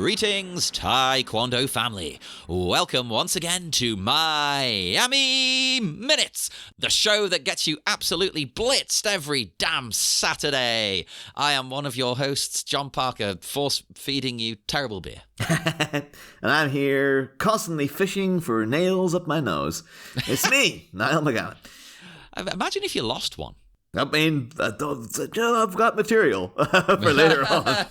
Greetings, Taekwondo family. Welcome once again to Miami Minutes, the show that gets you absolutely blitzed every damn Saturday. I am one of your hosts, John Parker, force-feeding you terrible beer. And I'm here constantly fishing for nails up my nose. It's me, Niall McGowan. Imagine if you lost one. I mean, I've got material for later on,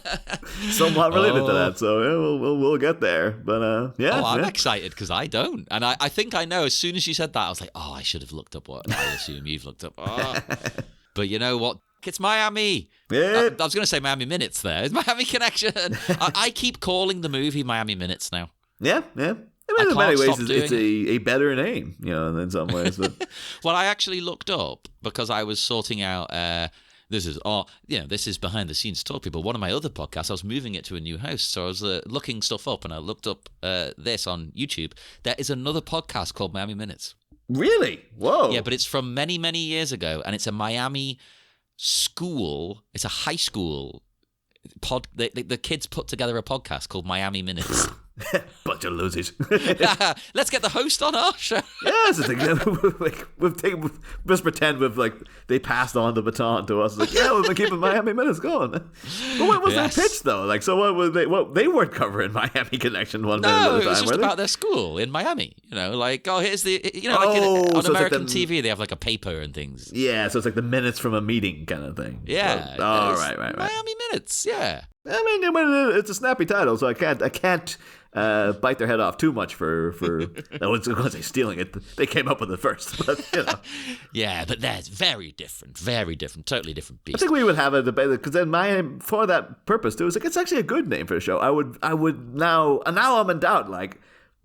somewhat related to that. So yeah, we'll get there. But yeah, I'm excited because I don't, and I think I know. As soon as you said that, I was like, oh, I should have looked up what I assume you've looked up. Oh. But you know what? It's Miami. Yeah. I was going to say Miami Minutes. There, it's Miami Connection. I keep calling the movie Miami Minutes now. Yeah. I mean, in many ways, it's a better name, in some ways. But well, I actually looked up because I was sorting out. This is behind the scenes talk, people. One of my other podcasts, I was moving it to a new house, so I was looking stuff up, and I looked up this on YouTube. There is another podcast called Miami Minutes. Really? Whoa! Yeah, but it's from many, many years ago, and it's a Miami school. It's a high school pod. The kids put together a podcast called Miami Minutes. Bunch of losers. Let's get the host on our show. Yes, let's pretend they passed on the baton to us. We've been keeping Miami Minutes going. But what was their pitch though? So what was they? What they weren't covering Miami Connection one minute at a time. No, it was just about their school in Miami. Here's the on American TV they have a paper and things. Yeah, so it's like the minutes from a meeting kind of thing. Yeah. Right. Miami Minutes. Yeah. I mean, it's a snappy title, so I can't bite their head off too much for I was going to say stealing it. They came up with it first, but Yeah, but that's very different, totally different beast. I think we would have a debate because then for that purpose too, it's actually a good name for a show. I would now I'm in doubt.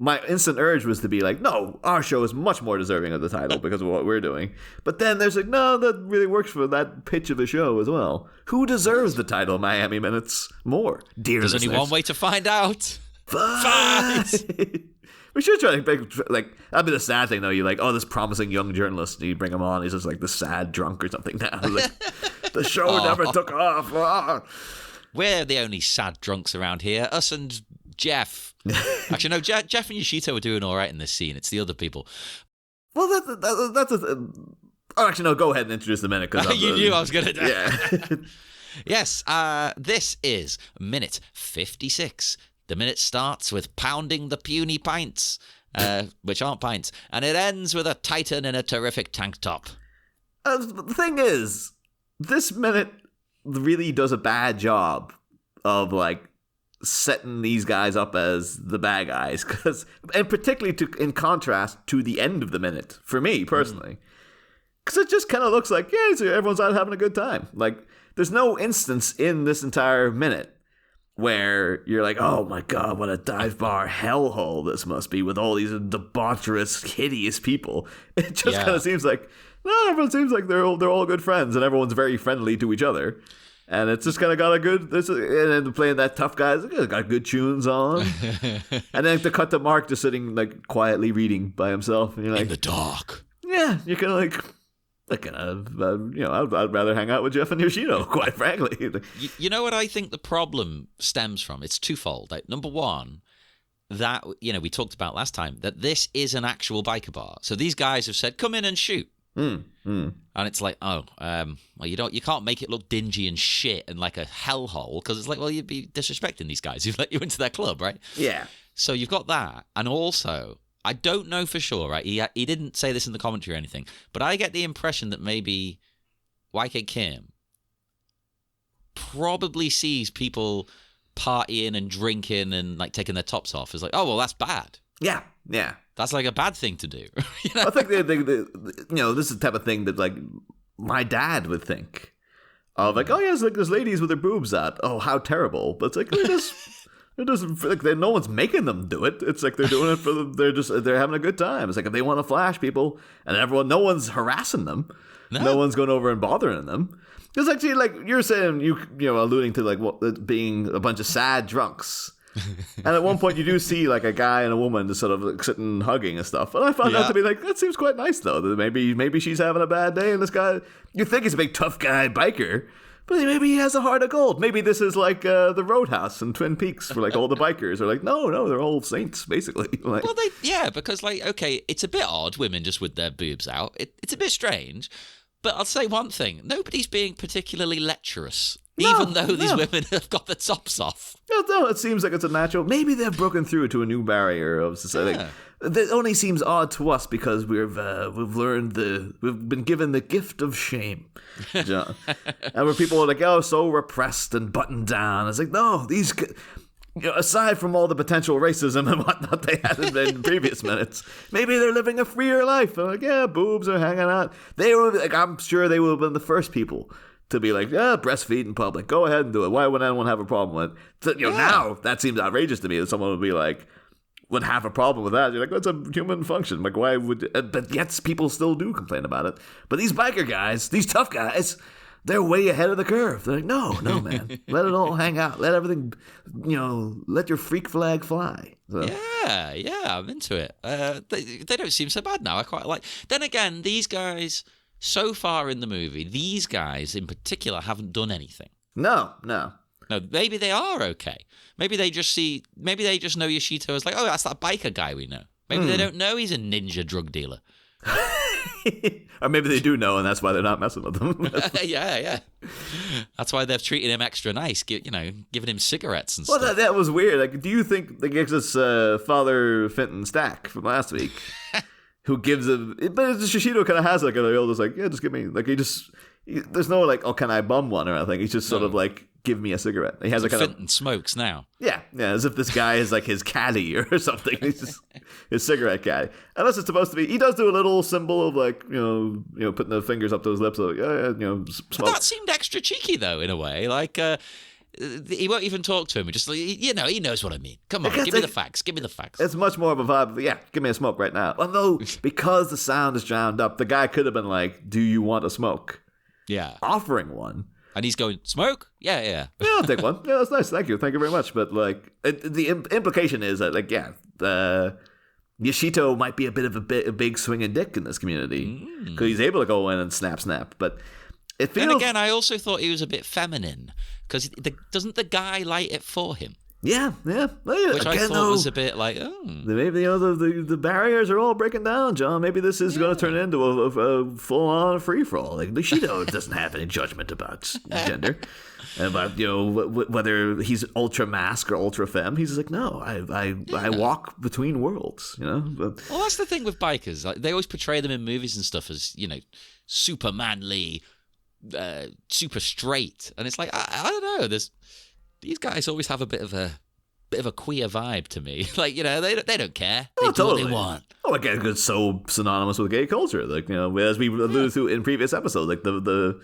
My instant urge was to be no, our show is much more deserving of the title because of what we're doing. But then there's no, that really works for that pitch of the show as well. Who deserves the title Miami Minutes more, dear listeners? There's only one way to find out. Fight! We should try to that'd be the sad thing though. You're this promising young journalist, and you bring him on, he's just the sad drunk or something now. The show never took off. We're the only sad drunks around here. Us and Jeff. Actually, no, Jeff and Yashito are doing all right in this scene. It's the other people. Well, that's actually, no, go ahead and introduce the minute. Cause you knew I was going to do it. Yeah. Yes, this is minute 56. The minute starts with pounding the puny pints, which aren't pints, and it ends with a titan in a terrific tank top. The thing is, this minute really does a bad job of setting these guys up as the bad guys, and particularly in contrast to the end of the minute for me personally, because it just kind of looks like everyone's out having a good time. There's no instance in this entire minute where you're oh my god, what a dive bar hellhole this must be with all these debaucherous, hideous people. It just kind of seems everyone seems they're all good friends and everyone's very friendly to each other. And it's just kind of got and then playing that tough guy, got good tunes on. And then to cut to Mark just sitting quietly reading by himself, and you're in the dark. Yeah, you're kind of I'd rather hang out with Jeff and Yashito, quite frankly. You know what I think the problem stems from? It's twofold. Number one, that we talked about last time, that this is an actual biker bar. So these guys have said, come in and shoot. And it's well, you can't make it look dingy and shit and like a hellhole, because it's well, you'd be disrespecting these guys who've let you into their club, right? Yeah. So you've got that, and also I don't know for sure, right? He didn't say this in the commentary or anything, but I get the impression that maybe YK Kim probably sees people partying and drinking and taking their tops off as oh well, that's bad. Yeah. That's a bad thing to do. I think this is the type of thing that my dad would think of oh yeah, there's ladies with their boobs out. Oh, how terrible! But it's it doesn't no one's making them do it. It's they're doing it they're having a good time. It's if they want to flash people and no one's harassing them. No one's going over and bothering them. Because actually, you're saying alluding to being a bunch of sad drunks. And at one point you do see a guy and a woman just sort of sitting hugging and stuff, and I found out to be that seems quite nice though, that maybe she's having a bad day, and this guy, you think he's a big tough guy biker, But maybe he has a heart of gold. Maybe this is like the Roadhouse in Twin Peaks for like all the bikers are like, no, they're all saints basically. Like, well, because like, okay, it's a bit odd, women just with their boobs out. It's a bit strange, but I'll say one thing: nobody's being particularly lecherous, even though these women have got the tops off. No, it seems like it's a natural. Maybe they've broken through to a new barrier of society. Yeah. That only seems odd to us because we've been given the gift of shame, John. And where people are like, oh, so repressed and buttoned down. It's like, no, these, aside from all the potential racism and whatnot they had in previous minutes, maybe they're living a freer life. They're like, yeah, boobs are hanging out. They were like, I'm sure they would have been the first people to be like, yeah, breastfeed in public. Go ahead and do it. Why would anyone have a problem with it? So, now that seems outrageous to me that someone would be like, would have a problem with that. You're like, well, it's a human function. Like, why would... But yet people still do complain about it. But these biker guys, these tough guys, they're way ahead of the curve. They're like, no, man. Let it all hang out. Let everything, let your freak flag fly. So. Yeah, I'm into it. They don't seem so bad now. I quite like... Then again, these guys, so far in the movie, these guys in particular haven't done anything. No. No, maybe they are okay. Maybe they just know Yashito as like, oh, that's that biker guy we know. Maybe they don't know he's a ninja drug dealer. Or maybe they do know, and that's why they're not messing with him. Yeah. That's why they've treated him extra nice, giving him cigarettes and stuff. Well, that was weird. Like, do you think they gives us Father Fenton Stack from last week, who gives him? But Yashito kind of has like just give me like there's no like, oh, can I bum one or anything. He's just sort of like, give me a cigarette. He has a kind Fenton smokes now. Yeah, as if this guy is like his caddy or something. He's just his cigarette caddy. Unless it's supposed to be, he does do a little symbol of like, putting the fingers up to his lips, like, smoke. But that seemed extra cheeky though, in a way. Like, he won't even talk to him. He just, he knows what I mean. Come on, give me the facts. Give me the facts. It's much more of a vibe of, yeah, give me a smoke right now. Although, because the sound is drowned up, the guy could have been like, do you want a smoke? Yeah. Offering one. And he's going, smoke? Yeah. Yeah, I'll take one. Yeah, that's nice. Thank you very much. But like, the implication is that like, Yashito might be a bit of a big swinging dick in this community because he's able to go in and snap. But it feels. And again, I also thought he was a bit feminine because doesn't the guy light it for him? Yeah. Which I thought was a bit like, oh. Maybe, the barriers are all breaking down, John. Maybe this is going to turn into a full-on free-for-all. Like, Yashito doesn't have any judgment about gender. And about, whether he's ultra-mask or ultra-femme. He's just like, no, I walk between worlds, But, well, that's the thing with bikers. Like, they always portray them in movies and stuff as, super manly, super straight. And it's like, I don't know, these guys always have a bit of a queer vibe to me. Like, they don't care. They do what they want. Oh, again, it's so synonymous with gay culture. Like, as we alluded to in previous episodes, like the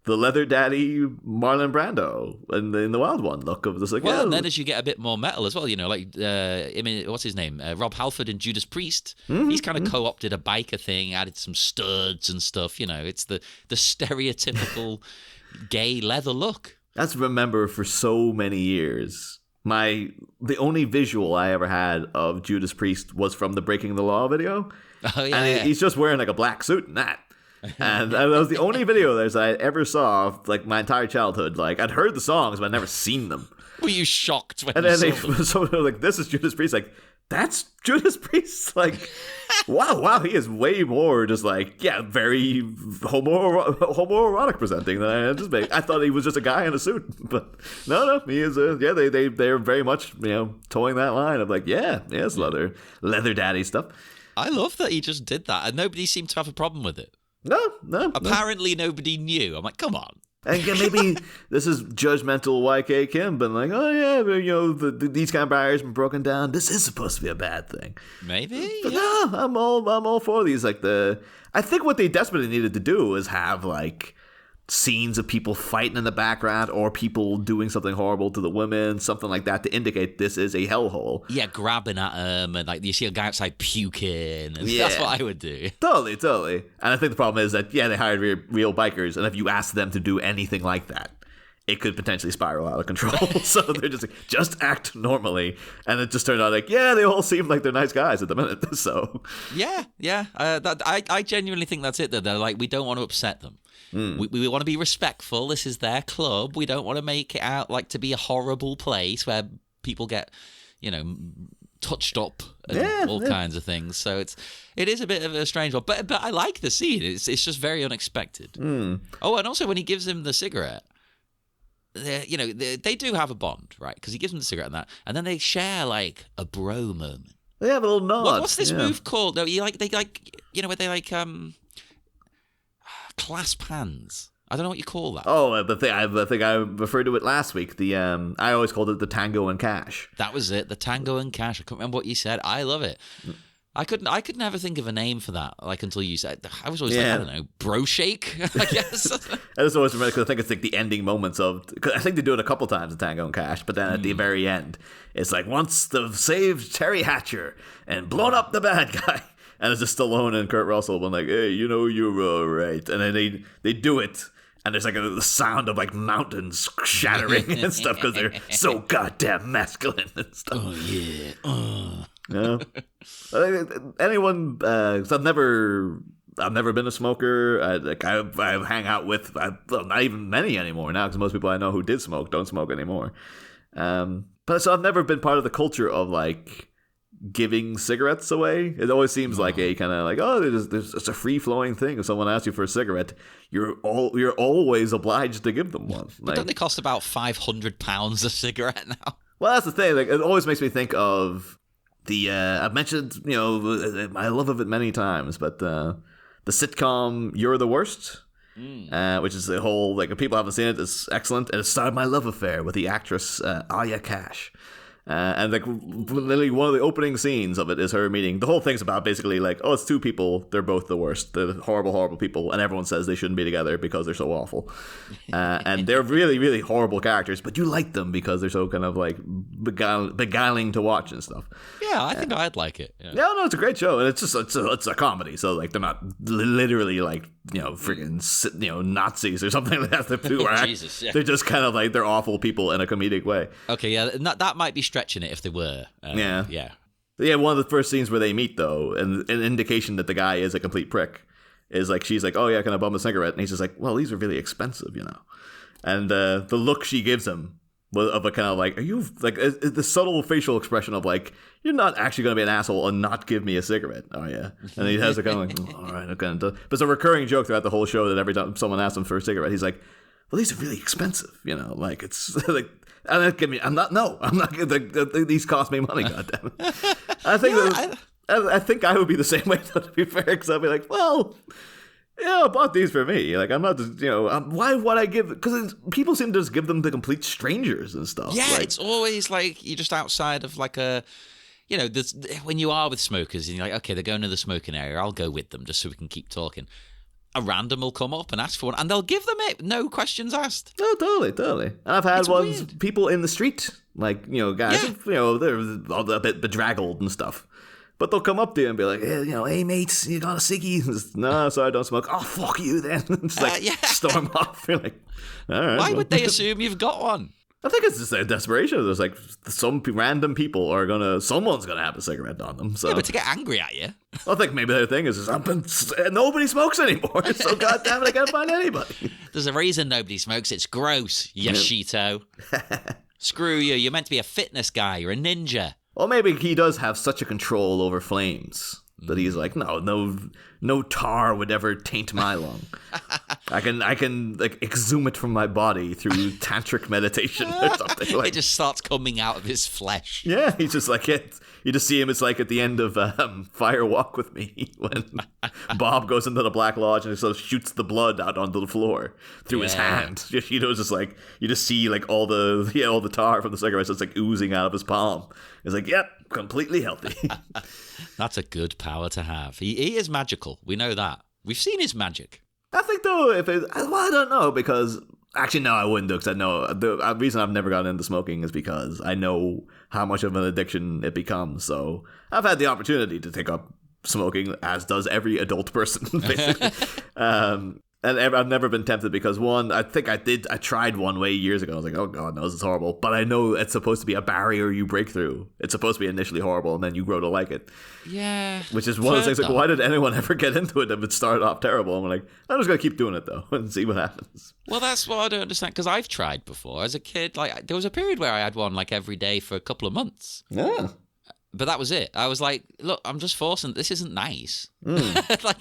leather daddy Marlon Brando in the Wild One look of this. Like, and then as you get a bit more metal as well, like, what's his name? Rob Halford in Judas Priest. He's kind of co-opted a biker thing, added some studs and stuff. It's the stereotypical gay leather look. That's remember for so many years. The only visual I ever had of Judas Priest was from the Breaking the Law video. Oh, yeah. And he's just wearing like a black suit in that. And that was the only video that I ever saw of, like, my entire childhood. Like, I'd heard the songs, but I'd never seen them. Were you shocked when you saw them? Someone was like, this is Judas Priest. Like, that's Judas Priest? Like, wow, he is way more just like, very homoerotic presenting than I anticipated. I thought he was just a guy in a suit, but no, he is they're very much, towing that line of like, it's leather daddy stuff. I love that he just did that, and nobody seemed to have a problem with it. No. Apparently nobody knew. I'm like, come on. And again, maybe this is judgmental YK Kim, but like, oh yeah, these kind of barriers have been broken down. This is supposed to be a bad thing. Maybe. But no, I'm all for these. Like I think what they desperately needed to do is have like scenes of people fighting in the background or people doing something horrible to the women, something like that, to indicate this is a hellhole. Yeah, grabbing at them, and like you see a guy outside puking, and that's what I would do. Totally. And I think the problem is that they hired real bikers, and if you ask them to do anything like that, it could potentially spiral out of control. So they're just act normally. And it just turned out like, yeah, they all seem like they're nice guys at the minute. So yeah. I genuinely think that's it, though. They're like, we don't want to upset them. We want to be respectful. This is their club. We don't want to make it out like to be a horrible place where people get, touched up and all kinds of things. So it is a bit of a strange one. But I like the scene. It's just very unexpected. Oh, and also when he gives him the cigarette, they do have a bond, right? Because he gives him the cigarette and then they share like a bro moment. They have a little nod. What's this move called? No, where they clasp hands. I don't know what you call that. Oh, the thing I referred to it last week. I always called it the Tango and Cash. That was it, the Tango and Cash. I couldn't remember what you said. I love it. I could never think of a name for that, like until you said. I was always like, I don't know, broshake, I guess. I just always remember because I think it's like the ending moments of. Cause I think they do it a couple times in Tango and Cash, but then at the very end, it's like once they've saved Terry Hatcher and blown up the bad guy, and it's just Stallone and Kurt Russell being like, hey, you're all right, and then they do it. And there's like the sound of like mountains shattering and stuff because they're so goddamn masculine and stuff. Oh yeah. Yeah. Anyone? Cause I've never been a smoker. I hang out with not even many anymore now because most people I know who did smoke don't smoke anymore. But so I've never been part of the culture of like giving cigarettes away. It always seems like a kind of like, oh, there's it's a free flowing thing. If someone asks you for a cigarette, you're always obliged to give them one. But don't they cost about £500 a cigarette now? Well, that's the thing. Like, it always makes me think of the I've mentioned my love of it many times, but the sitcom You're the Worst. Which is the whole, like, if people haven't seen it, it's excellent. And it started my love affair with the actress Aya Cash. And like literally one of the opening scenes of it is her meeting. The whole thing's about basically like, oh, it's two people. They're both the worst. They're horrible, horrible people. And everyone says they shouldn't be together because they're so awful. And they're really, really horrible characters. But you like them because they're so kind of like beguiling to watch and stuff. Yeah, I think I'd like it. Yeah, no, it's a great show. And it's a comedy. So like they're not literally like, freaking, Nazis or something like that. Jesus, yeah. They're just kind of like, they're awful people in a comedic way. Okay, yeah, that might be stretching it if they were. Yeah. One of the first scenes where they meet, though, and an indication that the guy is a complete prick, is like, she's like, oh yeah, can I bum a cigarette? And he's just like, well, these are really expensive, And the look she gives him was of a kind of like, are you, like, the subtle facial expression of like, you're not actually going to be an asshole and not give me a cigarette, are you? And he has a kind of like, all right, okay. But it's a recurring joke throughout the whole show that every time someone asks him for a cigarette, he's like, well, these are really expensive, like, it's like, I'm not. These cost me money. Goddamn it! I think I would be the same way. Though, to be fair, because I'd be like, well, I bought these for me. Like, I'm not just, why would I give? Because people seem to just give them to complete strangers and stuff. Yeah, like, it's always like you're just outside of like a. When you are with smokers and you're like, okay, they're going to the smoking area, I'll go with them just so we can keep talking. A random will come up and ask for one, and they'll give them it, no questions asked. Oh, totally. And I've had people in the street, like, guys, they're a bit bedraggled and stuff. But they'll come up to you and be like, hey, mates, you got a ciggy? No, sorry, I don't smoke. Oh, fuck you then. Just like, storm off. You're like, all right. Why would they assume you've got one? I think it's just a desperation. There's like some random people someone's gonna have a cigarette on them. So. Yeah, but to get angry at you. I think maybe their thing is nobody smokes anymore. So goddamn it, I can't find anybody. There's a reason nobody smokes. It's gross, Yashito. Screw you. You're meant to be a fitness guy. You're a ninja. Or maybe he does have such a control over flames that he's like, no tar would ever taint my lung. I can like exhume it from my body through tantric meditation or something. Like, it just starts coming out of his flesh. Yeah, he's just like it. You just see him. It's like at the end of Fire Walk with Me when Bob goes into the Black Lodge and sort of shoots the blood out onto the floor through his hand. Just like you just see like all the tar from the cigarettes just like oozing out of his palm. It's like, yep, completely healthy. That's a good power to have. He is magical. We know that. We've seen his magic. I think, though, I don't know, because... Actually, no, I wouldn't do, because I know... The reason I've never gotten into smoking is because I know how much of an addiction it becomes, so I've had the opportunity to take up smoking, as does every adult person, basically. And And I've never been tempted because one, I think I tried one way years ago. I was like, oh God, no, this is horrible. But I know it's supposed to be a barrier you break through. It's supposed to be initially horrible and then you grow to like it. Yeah. Which is one of the things, like, why did anyone ever get into it if it started off terrible? I'm like, I'm just going to keep doing it though and see what happens. Well, that's what I don't understand, because I've tried before. As a kid, like, there was a period where I had one like every day for a couple of months. Yeah. But that was it. I was like, look, I'm just forcing. This isn't nice. Like,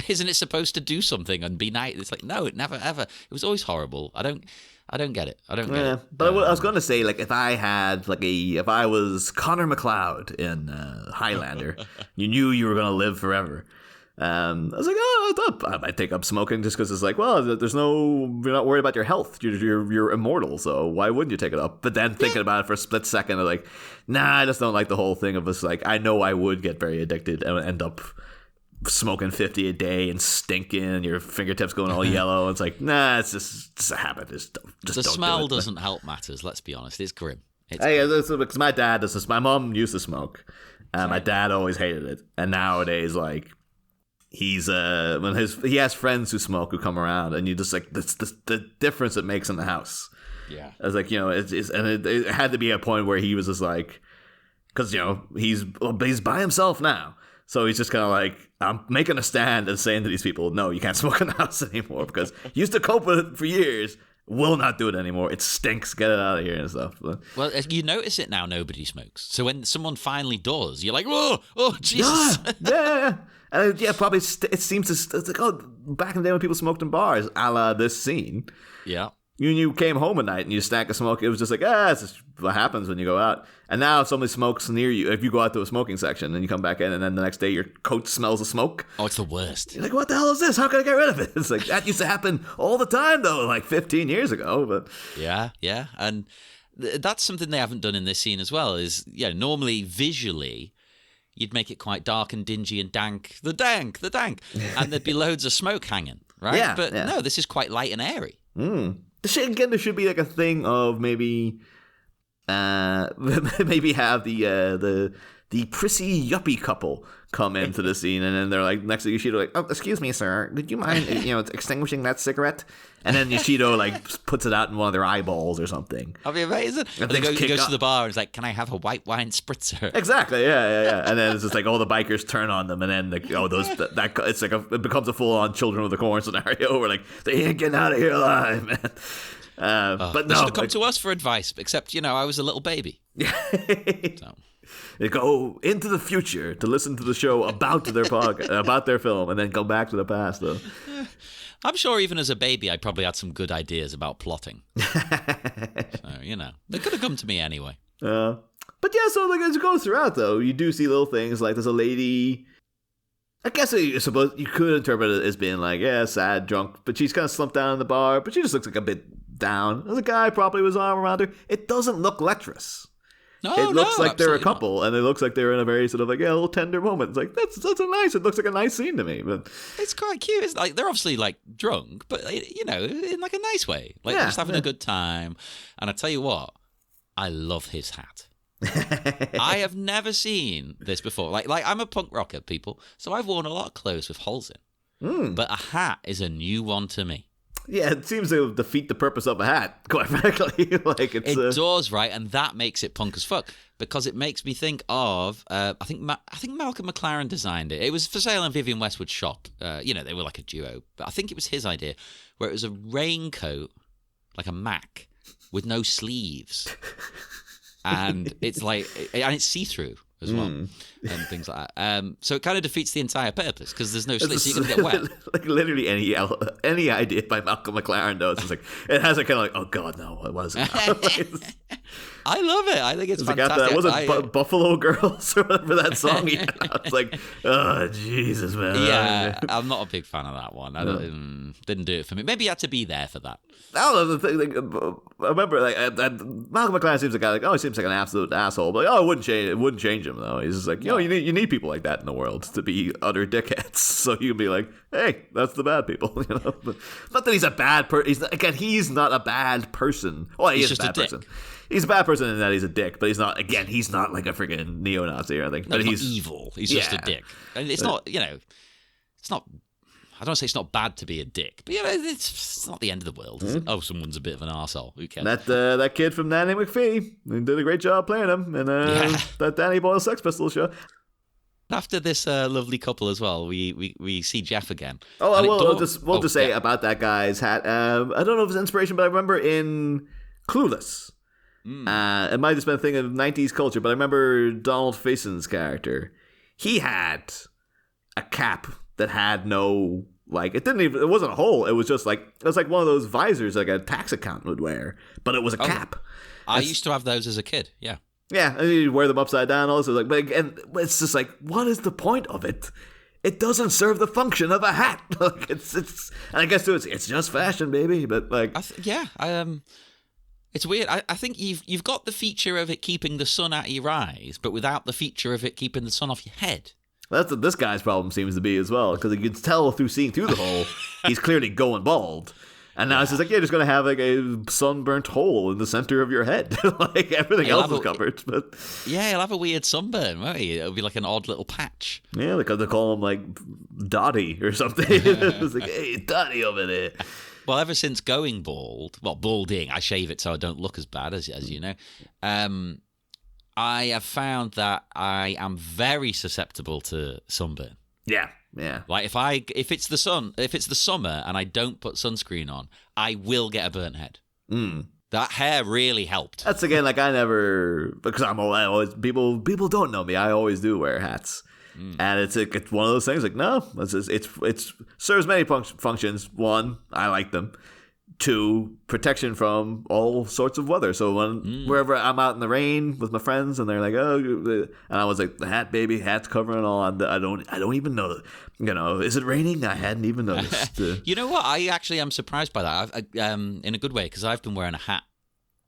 isn't it supposed to do something and be nice? It's like, no, it never, ever. It was always horrible. I don't get it. I don't get it. But I was going to say, like, if I was Connor McLeod in Highlander, you knew you were going to live forever. I was like, oh, I might take up smoking just because it's like, well, you're not worried about your health. You're immortal, so why wouldn't you take it up? But then thinking about it for a split second, I'm like, nah, I just don't like the whole thing of us. Like, I know I would get very addicted and end up smoking 50 a day and stinking, your fingertips going all yellow. It's like, nah, it's just a habit. The smell doesn't help matters. Let's be honest, it's grim. Because my dad does this. My mom used to smoke. My dad always hated it, and nowadays, like, he's when he has friends who smoke who come around, and you just like the difference it makes in the house. Yeah, I was like, it had to be a point where he was just like, because he's by himself now, so he's just kind of like, I'm making a stand and saying to these people, no, you can't smoke in the house anymore, because he used to cope with it for years. Will not do it anymore. It stinks. Get it out of here and stuff. Well, you notice it now. Nobody smokes. So when someone finally does, you're like, oh, Jesus. Yeah. And probably it seems to. It's like, oh, back in the day when people smoked in bars, a la this scene. Yeah. You came home at night and you stank of smoke. It was just like, it's just what happens when you go out. And now if somebody smokes near you, if you go out to a smoking section and you come back in and then the next day your coat smells of smoke. Oh, it's the worst. You're like, what the hell is this? How can I get rid of it? It's like, that used to happen all the time though, like 15 years ago. But yeah. And that's something they haven't done in this scene as well, is, normally visually you'd make it quite dark and dingy and dank. The dank. And there'd be loads of smoke hanging, right? Yeah. But no, this is quite light and airy. There should be like a thing of maybe have the prissy yuppie couple come into the scene, and then they're like next to Yashito, like, oh, excuse me, sir, would you mind extinguishing that cigarette? And then Yashito like puts it out in one of their eyeballs or something. That'd be amazing. And then he goes to the bar and he's like, can I have a white wine spritzer? Exactly, yeah. And then it's just like all the bikers turn on them, and then like, it's like it becomes a full on Children of the Corn scenario where like they ain't getting out of here alive, man. But no, they should have come to us for advice. Except I was a little baby. So. They go into the future to listen to the show about their about their film, and then go back to the past, though. I'm sure even as a baby, I probably had some good ideas about plotting. So, they could have come to me anyway. But yeah, so like as it goes throughout, though, you do see little things like there's a lady. I guess I suppose you could interpret it as being like, sad, drunk, but she's kind of slumped down in the bar, but she just looks like a bit down. There's a guy probably with his arm around her. It doesn't look lecherous. It looks like they're a couple, and it looks like they're in a very sort of like a little tender moment. It's like that's a nice. It looks like a nice scene to me, but it's quite cute. It's like they're obviously like drunk, but in like a nice way, like they're just having a good time. And I tell you what, I love his hat. I have never seen this before. Like I'm a punk rocker, people, so I've worn a lot of clothes with holes in, but a hat is a new one to me. Yeah, it seems to defeat the purpose of a hat, quite frankly. Like it does, right? And that makes it punk as fuck, because it makes me think of I think Malcolm McLaren designed it. It was for sale in Vivienne Westwood's shop. They were like a duo, but I think it was his idea, where it was a raincoat, like a Mac, with no sleeves, and it's like, and it's see-through as well, and things like that. So it kind of defeats the entire purpose, because there's no sleeves, so you can get wet. Like literally any idea by Malcolm McLaren does. It's like it has a kind of like, oh god, no, it wasn't. I love it. I think it's fantastic. Was it Buffalo Girls or whatever that song? It's like, oh Jesus, man. Yeah, I'm not a big fan of that one. Didn't do it for me. Maybe you had to be there for that. The thing, like, I remember, like, Malcolm McLaren seems like a guy, like, he seems like an absolute asshole, but like, it wouldn't change him though. He's just like, you need people like that in the world to be utter dickheads, so you can be like, hey, that's the bad people, But not that he's a bad person. He's not a bad person. Well, he is a bad person. He's a bad person in that he's a dick, but he's not like a freaking neo-Nazi or anything. No, but he's not evil. He's just a dick. And it's not, it's not I don't say it's not bad to be a dick, but it's not the end of the world. Mm-hmm. Oh, someone's a bit of an arsehole. Who cares? That kid from Nanny McPhee did a great job playing him in that Danny Boyle Sex Pistols show. After this lovely couple as well, we see Jeff again. Oh, we'll just say about that guy's hat. I don't know if it's inspiration, but I remember in Clueless. It might have just been a thing of 90s culture, but I remember Donald Faison's character. He had a cap that had no, like, it wasn't a hole. It was just like, it was like one of those visors like a tax accountant would wear, but it was a cap. I used to have those as a kid, yeah. Yeah, and you wear them upside down also. Like, but again, it's just like, what is the point of it? It doesn't serve the function of a hat. Like, it's, and I guess it's just fashion, baby. But like, it's weird. I think you've got the feature of it keeping the sun out of your eyes, but without the feature of it keeping the sun off your head. That's what this guy's problem seems to be as well, because you can tell seeing through the hole, he's clearly going bald. And now it's just like, you're just going to have like a sunburnt hole in the center of your head. Like everything else is covered. But yeah, he'll have a weird sunburn, won't he? It'll be like an odd little patch. Yeah, because they call him like Dottie or something. It's like, hey, Dottie over there. Well, ever since going balding, I shave it so I don't look as bad as you know. I have found that I am very susceptible to sunburn. Yeah. Yeah. Like if it's the summer and I don't put sunscreen on, I will get a burnt head. That hair really helped. That's again like because I always people don't know me. I always do wear hats. And it's one of those things like, no, it's serves many functions. One, I like them. Two, protection from all sorts of weather. So wherever I'm out in the rain with my friends and they're like, oh, and I was like, the hat, baby, hat's covering all. I don't even know. You know, is it raining? I hadn't even noticed. You know what? I actually am surprised by that. In a good way, because I've been wearing a hat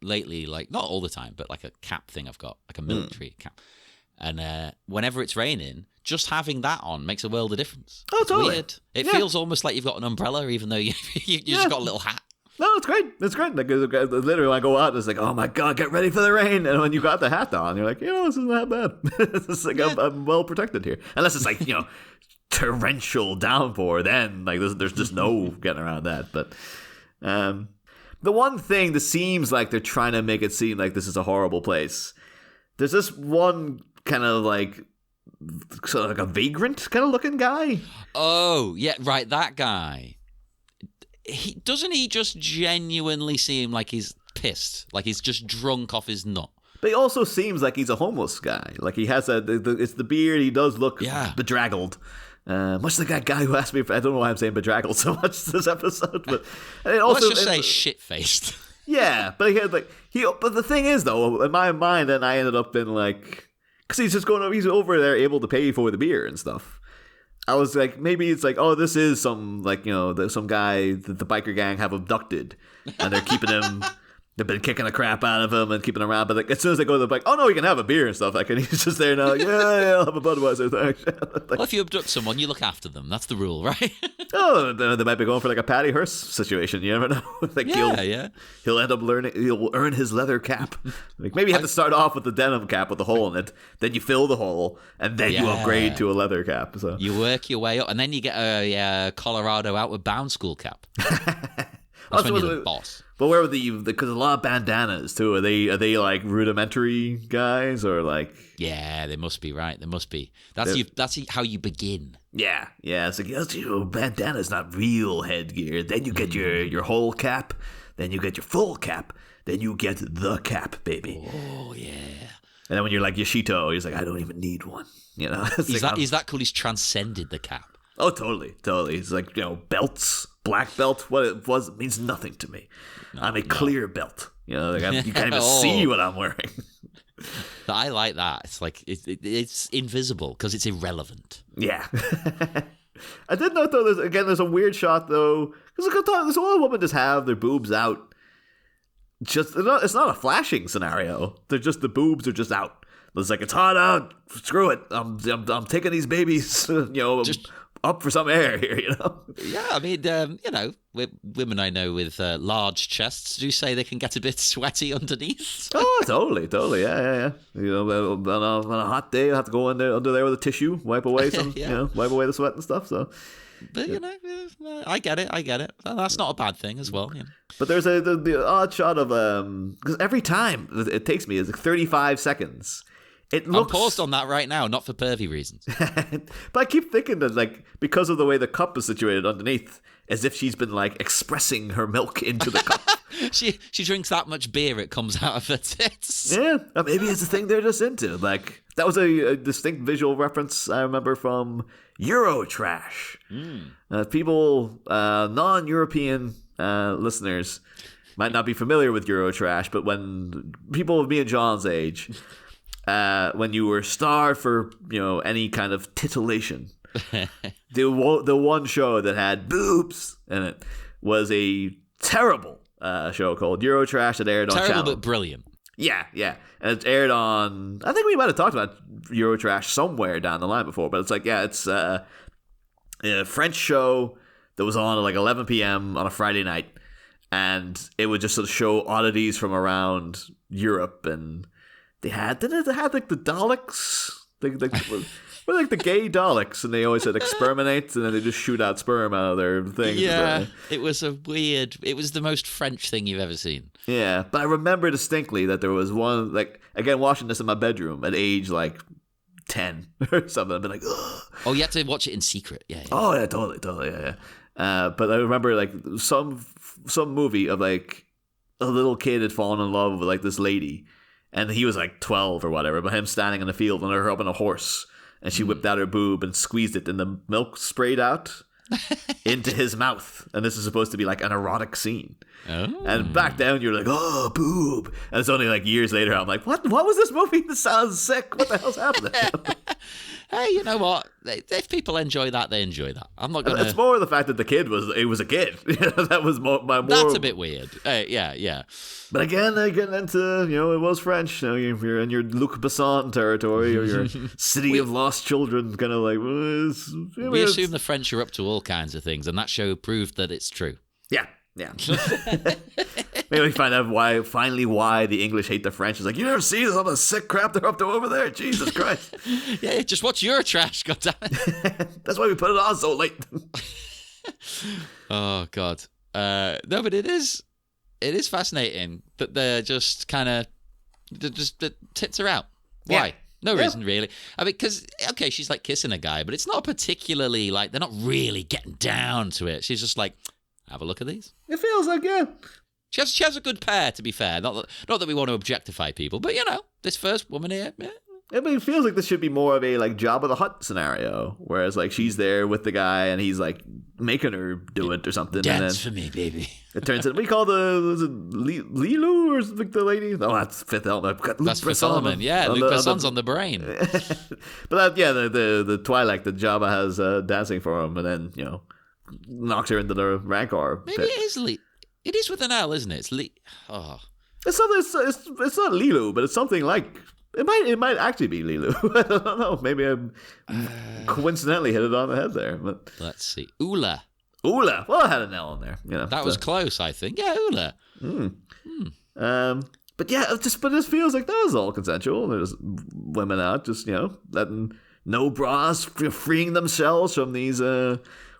lately, like not all the time, but like a cap thing I've got, like a military cap. And whenever it's raining, just having that on makes a world of difference. Oh, totally. It's weird. It feels almost like you've got an umbrella, even though you just got a little hat. No, it's great. It's great. Like, literally, when I go out, it's like, oh my God, get ready for the rain. And when you got the hat on, you're like, this isn't that bad. It's like, I'm well protected here. Unless it's like, torrential downpour, then like there's just no getting around that. But the one thing that seems like they're trying to make it seem like this is a horrible place, there's this one kind of like, sort of like a vagrant kind of looking guy. Oh, yeah, right, that guy. Doesn't he just genuinely seem like he's pissed? Like he's just drunk off his nut? But he also seems like he's a homeless guy. Like he has it's the beard. He does look bedraggled. Much like that guy who asked me, I don't know why I'm saying bedraggled so much this episode, but let's just say shit-faced. Yeah, but but the thing is though, in my mind, then I ended up in like, because he's over there able to pay for the beer and stuff. I was like, maybe it's like, oh, this is some, like, some guy that the biker gang have abducted, and they're keeping him, they've been kicking the crap out of him and keeping him around, but like, as soon as they go to the bike, oh no, you can have a beer and stuff, like, and he's just there now, like, yeah, I'll have a Budweiser, thanks. Like, well, if you abduct someone, you look after them, that's the rule, right? Oh, they might be going for like a Patty Hearst situation, you never know. Like, he'll end up he'll earn his leather cap. Like, maybe you have to start off with the denim cap with a hole in it, then you fill the hole, and then you upgrade to a leather cap. So you work your way up, and then you get a Colorado Outward Bound school cap. That's when you're the boss. But where would because a lot of bandanas too. Are they like rudimentary guys or like? Yeah, they must be, right. They must be. That's how you begin. Yeah. It's like, bandana's not real headgear. Then you get your whole cap. Then you get your full cap. Then you get the cap, baby. Oh yeah. And then when you're like Yashito, he's like, I don't even need one. Is that cool? He's transcended the cap. Oh, totally. It's like, belts, black belt, what it was means nothing to me. I'm a clear belt. You can't even see what I'm wearing. I like that. It's like, it's invisible because it's irrelevant. Yeah. I did note, though, there's a weird shot, though, because this old woman just have their boobs out. It's not a flashing scenario. They're just, the boobs are just out. It's like, it's hot out. Screw it. I'm taking these babies, up for some air here, you know? Yeah, I mean, women I know with large chests do say they can get a bit sweaty underneath. Oh, totally. Yeah. You know, on a hot day, you have to go under there with a tissue, wipe away wipe away the sweat and stuff. So, but I get it. That's not a bad thing as well. But there's the odd shot of because every time it takes me is like 35 seconds. I'm paused on that right now, not for pervy reasons. But I keep thinking that, like, because of the way the cup is situated underneath, as if she's been, like, expressing her milk into the cup. She drinks that much beer, it comes out of her tits. Yeah, maybe it's a thing they're just into. Like, that was a distinct visual reference I remember from Eurotrash. People, non-European listeners might not be familiar with Eurotrash, but when people of me and John's age... when you were starved for, any kind of titillation, the one show that had boobs in it was a terrible show called Eurotrash that aired on Terrible Channel. but brilliant. Yeah. And it's aired on, I think we might have talked about Eurotrash somewhere down the line before, but it's like, it's a French show that was on at like 11 p.m. on a Friday night, and it would just sort of show oddities from around Europe. And they had like the Daleks, were like the gay Daleks, and they always said exterminate, and then they just shoot out sperm out of their things. Yeah, it was it was the most French thing you've ever seen. Yeah, but I remember distinctly that there was one, like, again, watching this in my bedroom at age like 10 or something. I'd be like, ugh. Oh, you had to watch it in secret. Yeah. Oh yeah, totally, yeah. But I remember like some movie of like a little kid had fallen in love with like this lady. And he was like 12 or whatever, but him standing in the field and her up on a horse. And she whipped out her boob and squeezed it, and the milk sprayed out into his mouth. And this is supposed to be like an erotic scene. Oh. And back then you're like, oh, boob. And it's only like years later I'm like, what was this movie? This sounds sick. What the hell's happening? Hey, you know what? If people enjoy that, they enjoy that. I'm not gonna. It's more the fact that the kid was a kid. That was my more. That's a bit weird. Yeah. But again, getting into it was French. You're in your Luc Besson territory, or your City of Lost Children, kind of like. We assume the French are up to all kinds of things, and that show proved that it's true. Yeah. Maybe we find out why the English hate the French. It's like, you never see some of the sick crap they're up to over there. Jesus Christ. Yeah, just watch Eurotrash, goddammit. That's why we put it on so late. Oh, God. No, but it is fascinating that they're just kind of, the tits are out. Why? Yeah. No reason, really. I mean, because, okay, she's like kissing a guy, but it's not particularly like, they're not really getting down to it. She's just like, have a look at these. It feels like, yeah. She has a good pair, to be fair. Not that we want to objectify people, but, this first woman here, yeah. I mean, it feels like this should be more of a, like, Jabba the Hutt scenario, whereas, like, she's there with the guy, and he's, like, making her do it or something. Dance for me, baby. It turns out, we call Lilu, or like the lady? No, that's Fifth Element. That's Fifth Element, yeah. Luc Besson's on the brain. But, the Twi'lek that Jabba has dancing for him, and then, knocks her into the Rancor Maybe pit. It is with an L, isn't it? It's It's not Lilu, but it's something like... It might actually be Lilu. I don't know. Maybe I coincidentally hit it on the head there. But let's see. Ula. Well, I had an L in there. That was close, I think. Yeah, Ula. But yeah, but this feels like that was all consensual. There's women out just, letting no bras, freeing themselves from these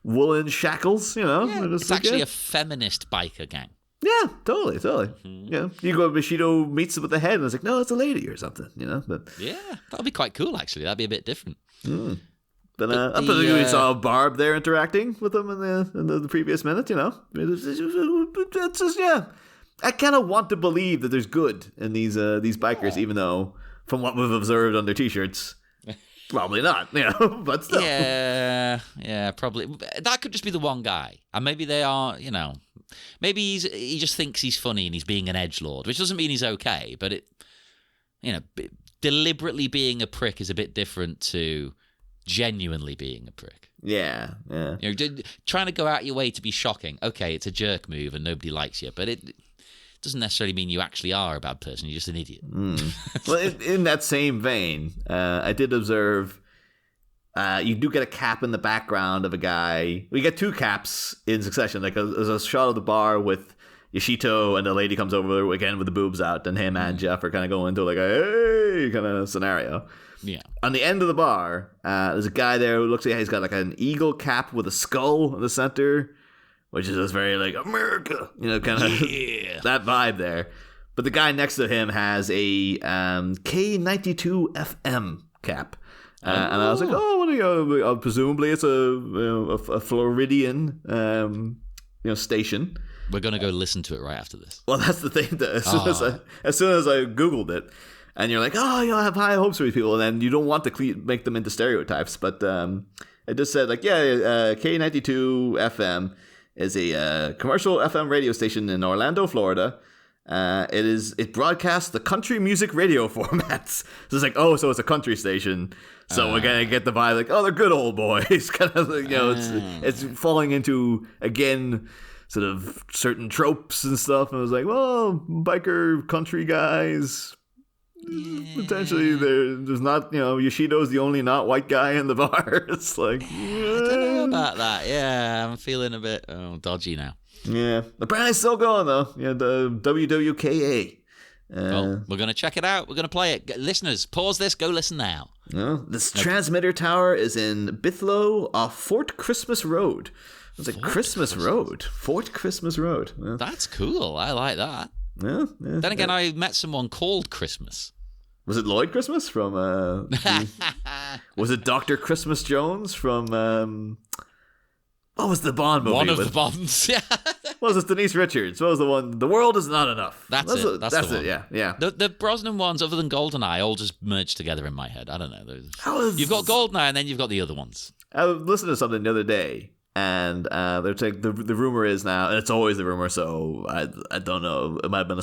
woolen shackles, Yeah, it's actually a feminist biker gang. Yeah, totally. Yeah, you go, Yashito meets them with the head, and it's like, no, it's a lady or something, But yeah, that'll be quite cool. Actually, that'd be a bit different. But I believe we saw Barb there interacting with them in the previous minute. It's just I kind of want to believe that there's good in these bikers, even though from what we've observed on their t-shirts. Probably not, but still. Yeah, probably. That could just be the one guy. And maybe they are, maybe he just thinks he's funny and he's being an edgelord, which doesn't mean he's okay, but deliberately being a prick is a bit different to genuinely being a prick. Yeah. Trying to go out your way to be shocking. Okay, it's a jerk move and nobody likes you, but it doesn't necessarily mean you actually are a bad person. You're just an idiot. Well, in that same vein, I did observe You do get a cap in the background of a guy. We get 2 caps in succession. Like there's a shot of the bar with Yashito, and the lady comes over again with the boobs out, and him and Jeff are kind of going into like a hey kind of scenario. Yeah. On the end of the bar, there's a guy there who looks like he's got like an eagle cap with a skull in the center, which is just very like America, kind of that vibe there. But the guy next to him has a K92 FM cap. And I was like, oh, what do you presumably it's a Floridian station. We're going to go listen to it right after this. Well, that's the thing. That as soon as I Googled it, and you're like, oh, I have high hopes for these people, and then you don't want to make them into stereotypes. But it just said, like, K92 FM is a commercial FM radio station in Orlando, Florida. It broadcasts the country music radio formats. So it's like, so it's a country station. So we're gonna get the vibe like, they're good old boys. Kind of like, it's falling into again sort of certain tropes and stuff. And I was like, well, biker country guys. Potentially there's not, Yashito's the only not white guy in the bar. It's like, I don't know about that. Yeah, I'm feeling a bit dodgy now. Yeah, the brand is still going though. The WWKA. Well, we're gonna check it out. We're gonna play it. Listeners, pause this. Go listen now. This transmitter tower is in Bithlow off Fort Christmas Road. It's like Christmas Road. Fort Christmas Road. Yeah. That's cool. I like that. Yeah. Then again, I met someone called Christmas. Was it Lloyd Christmas from? Was it Dr. Christmas Jones from? What was the Bond movie? One of the Bonds, yeah. What was it? Denise Richards. What was the one? The World Is Not Enough. That's it. That's the one. Yeah. The Brosnan ones, other than GoldenEye, all just merged together in my head. I don't know. You've got GoldenEye, and then you've got the other ones. I was listening to something the other day, and they're saying the rumor is now, and it's always the rumor, so I don't know. It might have been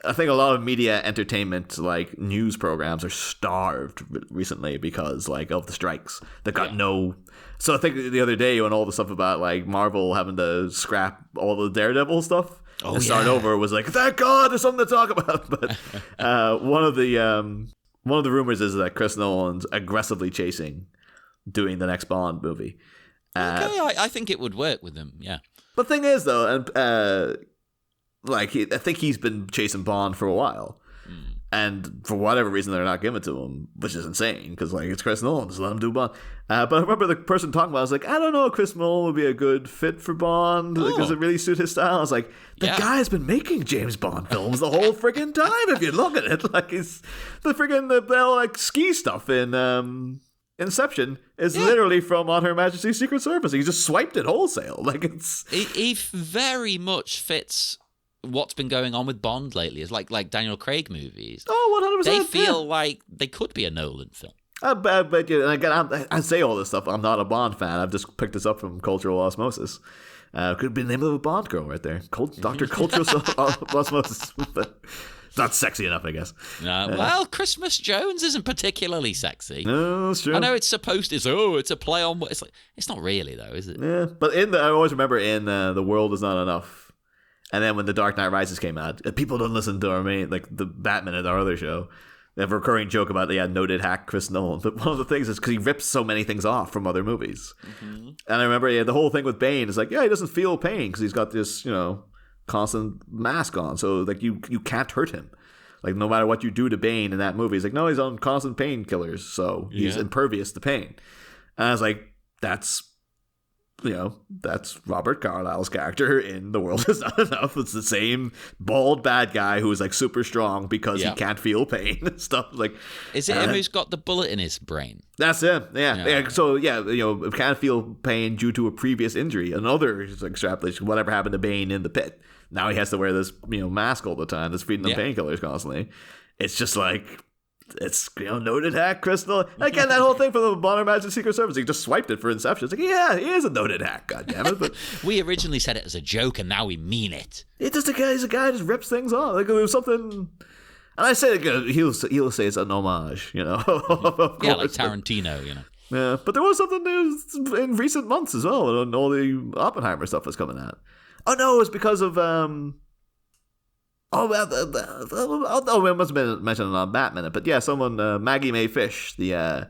I think a lot of media entertainment, like news programs, are starved recently because like of the strikes. They got no. So I think the other day when all the stuff about like Marvel having to scrap all the Daredevil stuff and start over was like, thank God there's something to talk about. But one of the rumors is that Chris Nolan's aggressively chasing doing the next Bond movie. I think it would work with him. Yeah. But the thing is though, and I think he's been chasing Bond for a while. And for whatever reason, they're not giving it to him, which is insane because like it's Chris Nolan, just let him do Bond. But I remember the person talking about it, I was like, I don't know, Chris Nolan would be a good fit for Bond because it really suit his style. I was like, the guy's been making James Bond films the whole friggin' time. If you look at it, like it's the friggin' the like ski stuff in Inception is literally from On Her Majesty's Secret Service. He just swiped it wholesale. Like it's he very much fits what's been going on with Bond lately. Is like Daniel Craig movies. Oh, 100%. They feel like they could be a Nolan film. But and again, I say all this stuff. I'm not a Bond fan. I've just picked this up from cultural osmosis. Could be the name of a Bond girl right there. Dr. Cultural Osmosis. But it's not sexy enough, I guess. Well, Christmas Jones isn't particularly sexy. No, that's true. I know it's supposed to. It's a play on. It's not really though, is it? Yeah, but I always remember in The World Is Not Enough. And then when The Dark Knight Rises came out, people don't listen to the Batman at our other show. They have a recurring joke about noted hack Chris Nolan. But one of the things is because he rips so many things off from other movies. Mm-hmm. And I remember the whole thing with Bane is like, he doesn't feel pain because he's got this, constant mask on. So like you can't hurt him. Like no matter what you do to Bane in that movie, he's like, no, he's on constant painkillers. So he's impervious to pain. And I was like, that's Robert Carlyle's character in The World Is Not Enough. It's the same bald bad guy who's like super strong because he can't feel pain and stuff. Like, is it him who's got the bullet in his brain? That's him. Yeah. So can't feel pain due to a previous injury. Another extrapolation, whatever happened to Bane in the pit. Now he has to wear this mask all the time that's feeding him painkillers constantly. It's just like. It's noted hack Crystal. Again, that whole thing for the Bonner Magic Secret Service. He just swiped it for Inception. It's like, he is a noted hack. God damn it! But we originally said it as a joke, and now we mean it. He's a guy just rips things off. Like it was something. And I say he'll say it's an homage. Of course, like Tarantino. Yeah, but there was something new in recent months as well. And all the Oppenheimer stuff was coming out. Oh no, it was because of we must have been mentioning on Batman, but someone, Maggie Mae Fish, the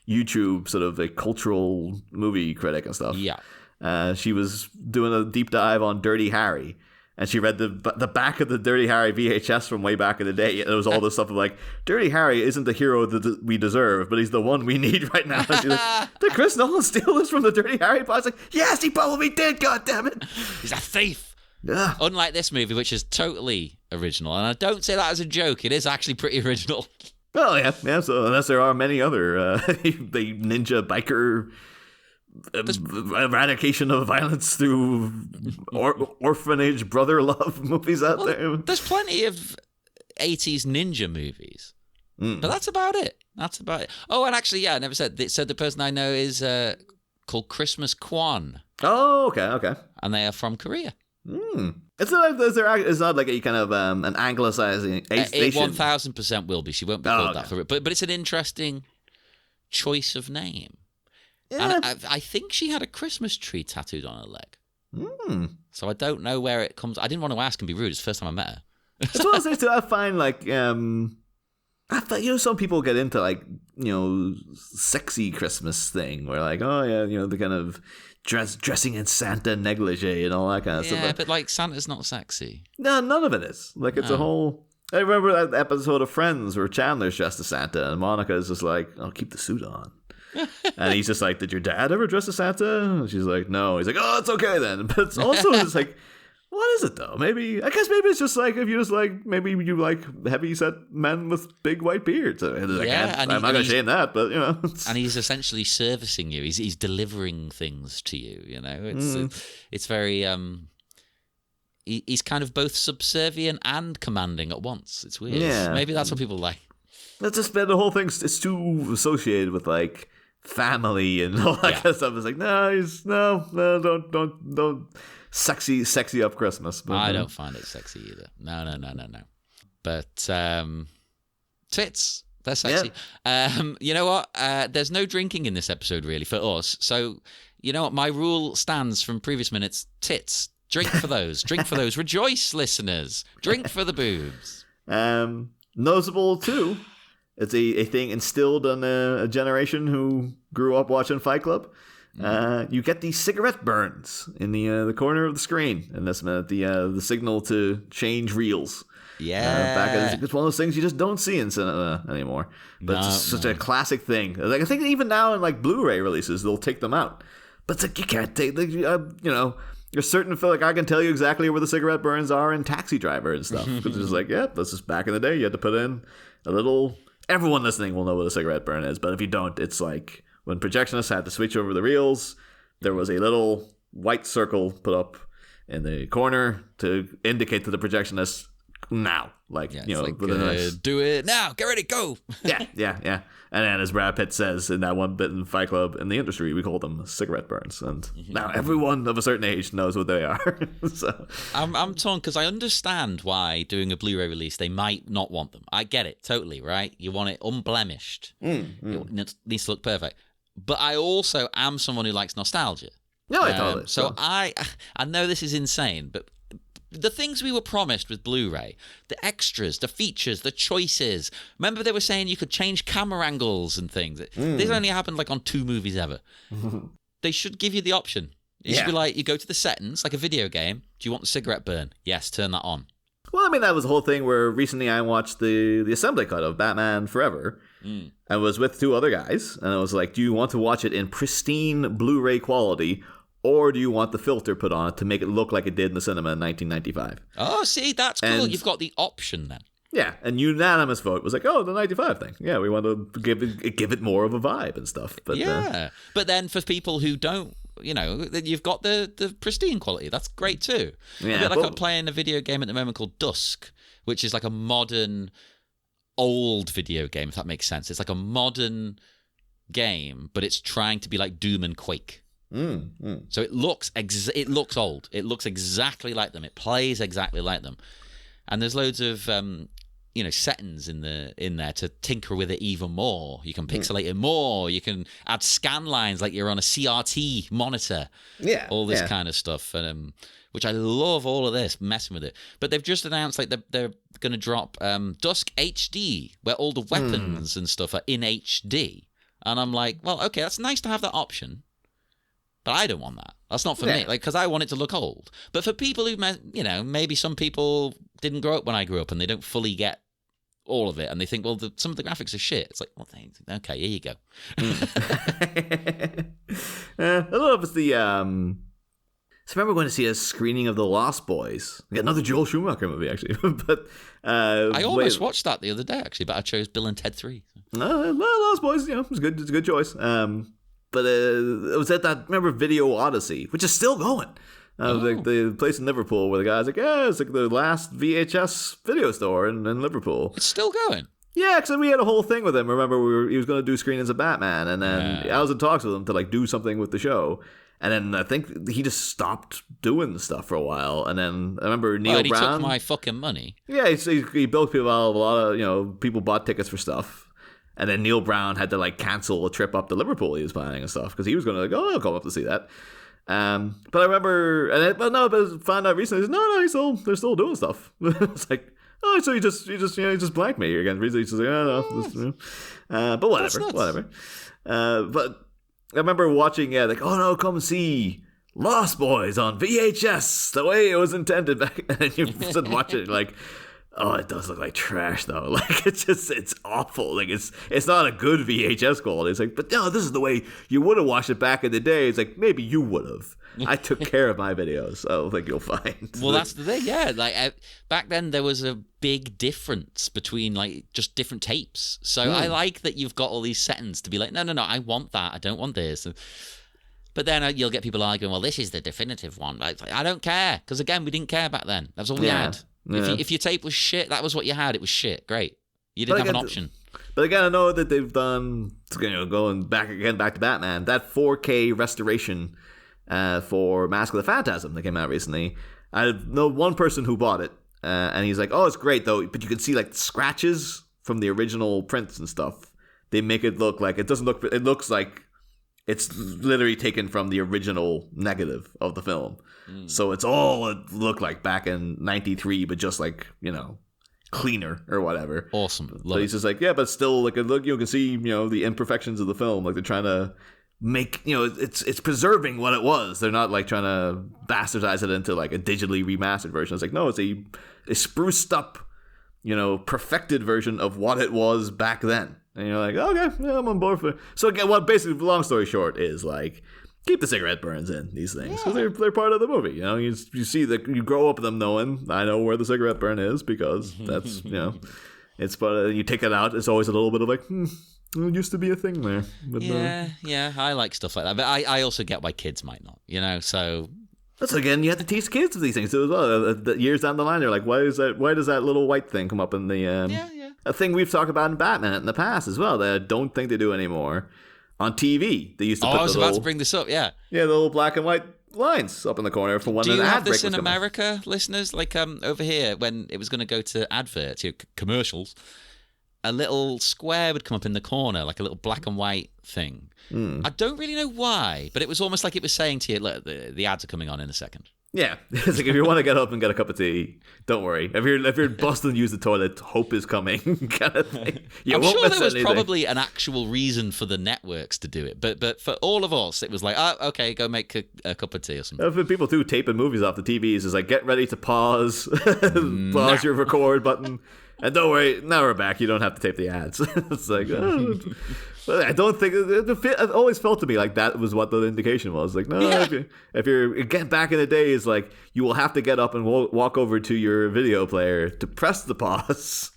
YouTube sort of a cultural movie critic and stuff. Yeah. She was doing a deep dive on Dirty Harry. And she read the back of the Dirty Harry VHS from way back in the day. And it was all this stuff like, Dirty Harry isn't the hero that we deserve, but he's the one we need right now. And she's like, did Chris Nolan steal this from the Dirty Harry box? Like, yes, he probably did, goddammit. He's a thief. Yeah. Unlike this movie, which is totally original. And I don't say that as a joke. It is actually pretty original. Oh, yeah. So unless there are many other the ninja biker eradication of violence through orphanage brother love movies out there. There's plenty of 80s ninja movies, but that's about it. Oh, and actually, I never said. It said the person I know is called Christmas Kwan. Oh, okay. And they are from Korea. It's not like a kind of an anglicizing. It 1000% will be. She won't be called that for it. But it's an interesting choice of name. Yeah. And I think she had a Christmas tree tattooed on her leg. So I don't know where it comes. I didn't want to ask and be rude. It's the first time I met her. That's what I say too. I find like I thought some people get into like sexy Christmas thing where like the kind of dressing in Santa negligee and all that kind of stuff. Yeah, but like Santa's not sexy. No, none of it is. Like it's a whole. I remember that episode of Friends where Chandler's dressed as Santa and Monica is just like, "I'll keep the suit on." And he's just like, did your dad ever dress as Santa? And she's like, no. He's like, oh, it's okay then. But it's also just like, what is it though? I guess maybe it's just like, if you just like, maybe you like heavy set men with big white beards. I'm not going to shame that, but And he's essentially servicing you. He's delivering things to you, It's very, he's kind of both subservient and commanding at once. It's weird. Yeah. Maybe that's what people like. That's just the whole thing. It's too associated with like family and all that kind of stuff. It's like no, don't sexy up Christmas. But, I don't find it sexy either. No. But tits, they're sexy. Yeah. You know what? There's no drinking in this episode really for us. So you know what? My rule stands from previous minutes. Tits. Drink for those. Drink for those. Rejoice, listeners. Drink for the boobs. Noticeable too. It's a thing instilled in a generation who grew up watching Fight Club. You get these cigarette burns in the corner of the screen in this minute. The signal to change reels. Yeah, it's one of those things you just don't see in cinema anymore. But it's such a classic thing. Like I think even now in like Blu-ray releases, they'll take them out. But it's like you can't take there's certain feel like I can tell you exactly where the cigarette burns are in Taxi Driver and stuff. Because it's just like, this is back in the day. You had to put in a little. Everyone listening will know what a cigarette burn is, but if you don't, it's like when projectionists had to switch over the reels, there was a little white circle put up in the corner to indicate to the projectionist now. Like, do it now, get ready, go. Yeah. And then as Brad Pitt says in that one bit in Fight Club, in the industry, we call them cigarette burns. And now everyone of a certain age knows what they are. So I'm torn because I understand why doing a Blu-ray release, they might not want them. I get it, totally, right? You want it unblemished. It needs to look perfect. But I also am someone who likes nostalgia. No, I totally. So I know this is insane, but the things we were promised with Blu-ray, the extras, the features, the choices. Remember they were saying you could change camera angles and things. This only happened like on 2 movies ever. They should give you the option. It should be like, you go to the settings, like a video game. Do you want the cigarette burn? Yes, turn that on. Well, I mean, that was the whole thing where recently I watched the assembly cut of Batman Forever. I was with 2 other guys, and I was like, do you want to watch it in pristine Blu-ray quality, or do you want the filter put on it to make it look like it did in the cinema in 1995? Oh, see, that's cool. You've got the option then. Yeah, and unanimous vote was like, oh, the 95 thing. Yeah, we want to give it more of a vibe and stuff. But, but then for people who don't, you've got the pristine quality. That's great too. Yeah, a bit like I'm playing a video game at the moment called Dusk, which is like a modern, old video game, if that makes sense. It's like a modern game, but it's trying to be like Doom and Quake. So it looks old. It looks exactly like them. It plays exactly like them. And there's loads of settings in there to tinker with it even more. You can pixelate it more. You can add scan lines like you're on a CRT monitor. Yeah, all this kind of stuff. And which I love all of this, messing with it. But they've just announced like they're going to drop Dusk HD, where all the weapons and stuff are in HD. And I'm like, well, okay, that's nice to have that option, but I don't want that. That's not for me, like, because I want it to look old. But for people who, you know, maybe some people didn't grow up when I grew up and they don't fully get all of it, and they think, well, some of the graphics are shit. It's like, well, okay, here you go. I don't know if it's the so I remember going to see a screening of The Lost Boys, another Joel Schumacher movie, actually. But I almost watched that the other day, actually, but I chose Bill and Ted 3. Lost Boys, you know, it was good. It's a good choice. But it was at that, remember, Video Odyssey, which is still going. Like the place in Liverpool where the guy's like, yeah, it's like the last VHS video store in Liverpool. It's still going. Yeah, because we had a whole thing with him. Remember, he was going to do screenings of Batman, and then I was in talks with him to like do something with the show. And then I think he just stopped doing the stuff for a while. And then I remember Neil Brown. He took my fucking money. Yeah, he built people out of a lot of, you know, people bought tickets for stuff. And then Neil Brown had to like cancel a trip up to Liverpool he was planning and stuff because he was going to like, oh, I'll come up to see that. But I remember, but found out recently, they're still doing stuff. It's like, oh, so you just blanked me again. He's just like, oh, no, but whatever. But I remember watching, like, oh no, come see Lost Boys on VHS the way it was intended back. And then you sit and watch it, like, oh, it does look like trash though. Like it's awful. Like it's not a good VHS quality. It's like, but no, this is the way you would have watched it back in the day. It's like maybe you would have. I took care of my videos, so I think you'll find. Well, that's the thing, yeah. Like back then, there was a big difference between like just different tapes. So I like that you've got all these settings to be like, no, I want that. I don't want this. But then you'll get people arguing, well, this is the definitive one. Like, I don't care, because again, we didn't care back then. That's all we had. Yeah. If your tape was shit, that was what you had. It was shit. Great. You didn't have an option. But again, I know that they've done, you know, going back to Batman, that 4K restoration for Mask of the Phantasm that came out recently. I know one person who bought it, and he's like, oh, it's great though, but you can see like scratches from the original prints and stuff. They make it look like, it looks like it's literally taken from the original negative of the film. So it's all it looked like back in 93, but just like, you know, cleaner or whatever. Awesome. So he's just like, yeah, but still, like, look, you can see, you know, the imperfections of the film. Like, they're trying to make, you know, it's preserving what it was. They're not like trying to bastardize it into like a digitally remastered version. It's like, no, it's a spruced up, you know, perfected version of what it was back then. And you're like, okay, yeah, I'm on board for it. So again, what basically, long story short, is like, keep the cigarette burns in these things because they're part of the movie. You know, you see that, you grow up with them knowing, I know where the cigarette burn is because that's, you know, it's, but you take it out, it's always a little bit of like, it used to be a thing there. But yeah, I like stuff like that, but I also get why kids might not, you know, so. That's, again, you have to teach kids these things too as well. Years down the line, they're like, why does that little white thing come up in the a thing we've talked about in Batman in the past as well that I don't think they do anymore. On TV, they used to put I was about to bring this up, yeah. Yeah, the little black and white lines up in the corner for when an ad break was coming. Do you have this in America, listeners? Like over here, when it was going to go to adverts, commercials, a little square would come up in the corner, like a little black and white thing. I don't really know why, but it was almost like it was saying to you, look, the ads are coming on in a second. Yeah, it's like if you want to get up and get a cup of tea, don't worry. If you're busting to use the toilet, hope is coming. Kind of thing. I'm sure there was probably an actual reason for the networks to do it, but for all of us, it was like, oh, okay, go make a cup of tea or something. For people too, taping movies off the TVs is like, get ready to pause, pause your record button, and don't worry, now we're back. You don't have to tape the ads. It's like, I don't think it always felt to me like that was what the indication was. Like, no, if you're again back in the day, is like you will have to get up and walk over to your video player to press the pause,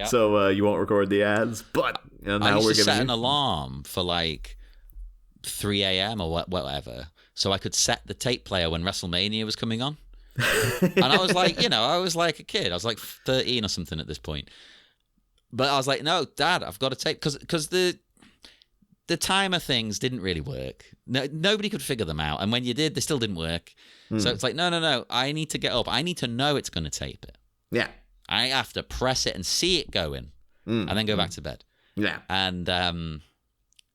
so you won't record the ads. But now I used we're to set an alarm for like 3 a.m. or whatever, so I could set the tape player when WrestleMania was coming on. And I was like, I was like a kid. I was like 13 or something at this point. But I was like, no, Dad, I've got to tape because the timer things didn't really work. No, nobody could figure them out. And when you did, they still didn't work. So it's like, no. I need to get up. I need to know it's going to tape it. Yeah. I have to press it and see it going and then go back to bed. Yeah. And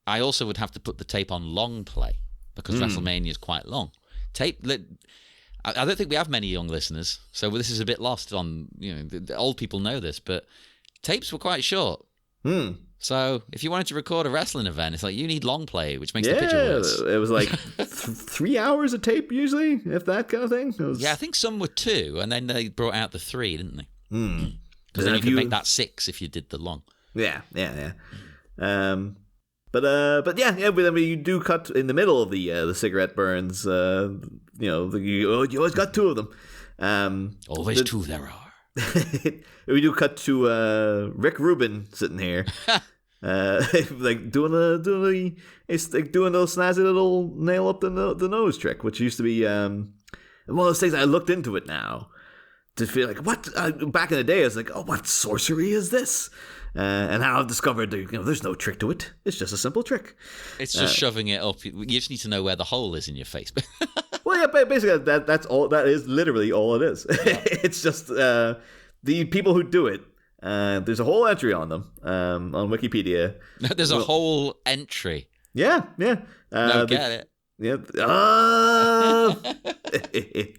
I also would have to put the tape on long play because WrestleMania is quite long. I don't think we have many young listeners, so this is a bit lost on, the old people know this, but tapes were quite short. So if you wanted to record a wrestling event, it's like you need long play, which makes the picture worse. It was like 3 hours of tape usually, if that kind of thing. Yeah, I think some were 2, and then they brought out the 3, didn't they? Because then you could make that 6 if you did the long. Yeah. But then you do cut in the middle of the cigarette burns. You always got 2 of them. Always 2 there are. We do cut to Rick Rubin sitting here, like doing a little snazzy little nail up the nose trick, which used to be one of those things. I looked into it now to feel like what back in the day I was like, oh, what sorcery is this? And now I've discovered there's no trick to it. It's just a simple trick. It's just shoving it up. You just need to know where the hole is in your face. Well, yeah, basically that's all. That is literally all it is. Yeah. It's just the people who do it. There's a whole entry on them on Wikipedia. There's a whole entry. Yeah. Get it. Yeah.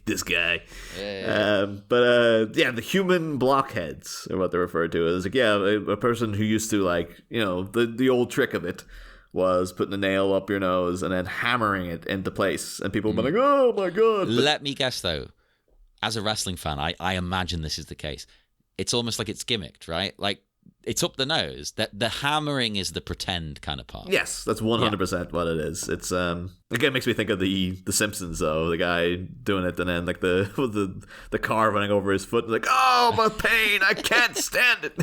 This guy. Yeah. The human blockheads are what they're referred to as. Like, a person who used to the old trick of it was putting a nail up your nose and then hammering it into place, and people would be like, "Oh my god!" Let me guess though, as a wrestling fan, I imagine this is the case. It's almost like it's gimmicked, right? Like it's up the nose. That the hammering is the pretend kind of part. Yes, that's 100% what it is. It's again, it makes me think of the Simpsons though. The guy doing it, and then like the car running over his foot, like, "Oh, my pain! I can't stand it."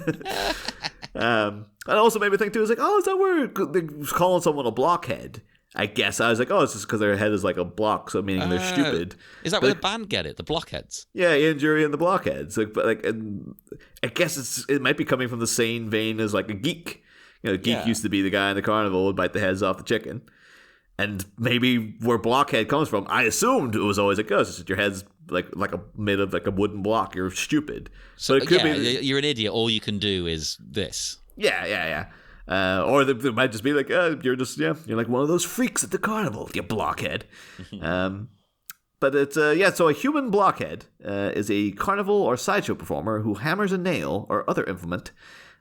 And also made me think too. Is like, oh, is that where they're calling someone a blockhead? I guess I was like, oh, it's just because their head is like a block, so meaning they're stupid. Is that where the band get it? The blockheads? Yeah, Ian Jury and the blockheads. And I guess it might be coming from the same vein as like a geek. Geek used to be the guy in the carnival who would bite the heads off the chicken. And maybe where blockhead comes from, I assumed it was always like, oh, it's just your head's made of like a wooden block. You're stupid. So it could be you're an idiot. All you can do is this. Yeah. Or they might just be like, you're like one of those freaks at the carnival, you blockhead. But it's so a human blockhead is a carnival or sideshow performer who hammers a nail or other implement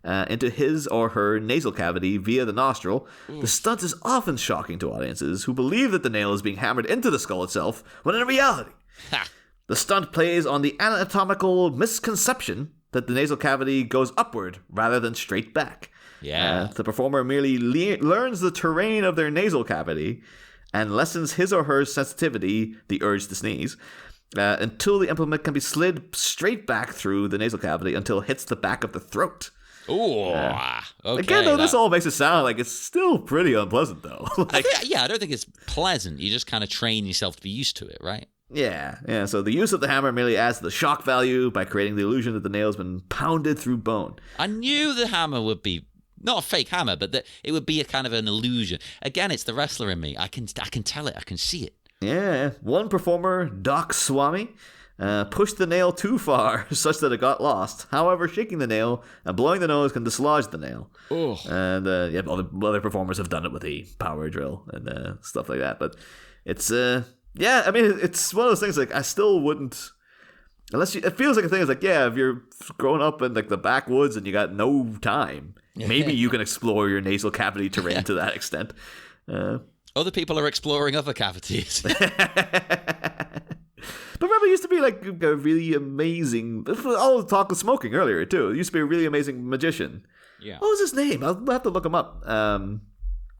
into his or her nasal cavity via the nostril. The stunt is often shocking to audiences who believe that the nail is being hammered into the skull itself, when in reality, the stunt plays on the anatomical misconception that the nasal cavity goes upward rather than straight back. Yeah. The performer merely learns the terrain of their nasal cavity and lessens his or her sensitivity, the urge to sneeze, until the implement can be slid straight back through the nasal cavity until it hits the back of the throat. Ooh, okay. Again, though, this all makes it sound like it's still pretty unpleasant, though. I don't think it's pleasant. You just kind of train yourself to be used to it, right? Yeah. So the use of the hammer merely adds to the shock value by creating the illusion that the nail's been pounded through bone. I knew the hammer would be not a fake hammer, but that it would be a kind of an illusion. Again, it's the wrestler in me. I can tell it. I can see it. Yeah. One performer, Doc Swami, pushed the nail too far such that it got lost. However, shaking the nail and blowing the nose can dislodge the nail. Oh. And other performers have done it with a power drill and stuff like that. But it's it's one of those things like I still wouldn't. Unless it feels like a thing. It's like, if you're growing up in like the backwoods and you got no time, maybe you can explore your nasal cavity terrain to that extent. Other people are exploring other cavities. But remember, it used to be like a really amazing. All the talk of smoking earlier too. It used to be a really amazing magician. Yeah. What was his name? I'll have to look him up.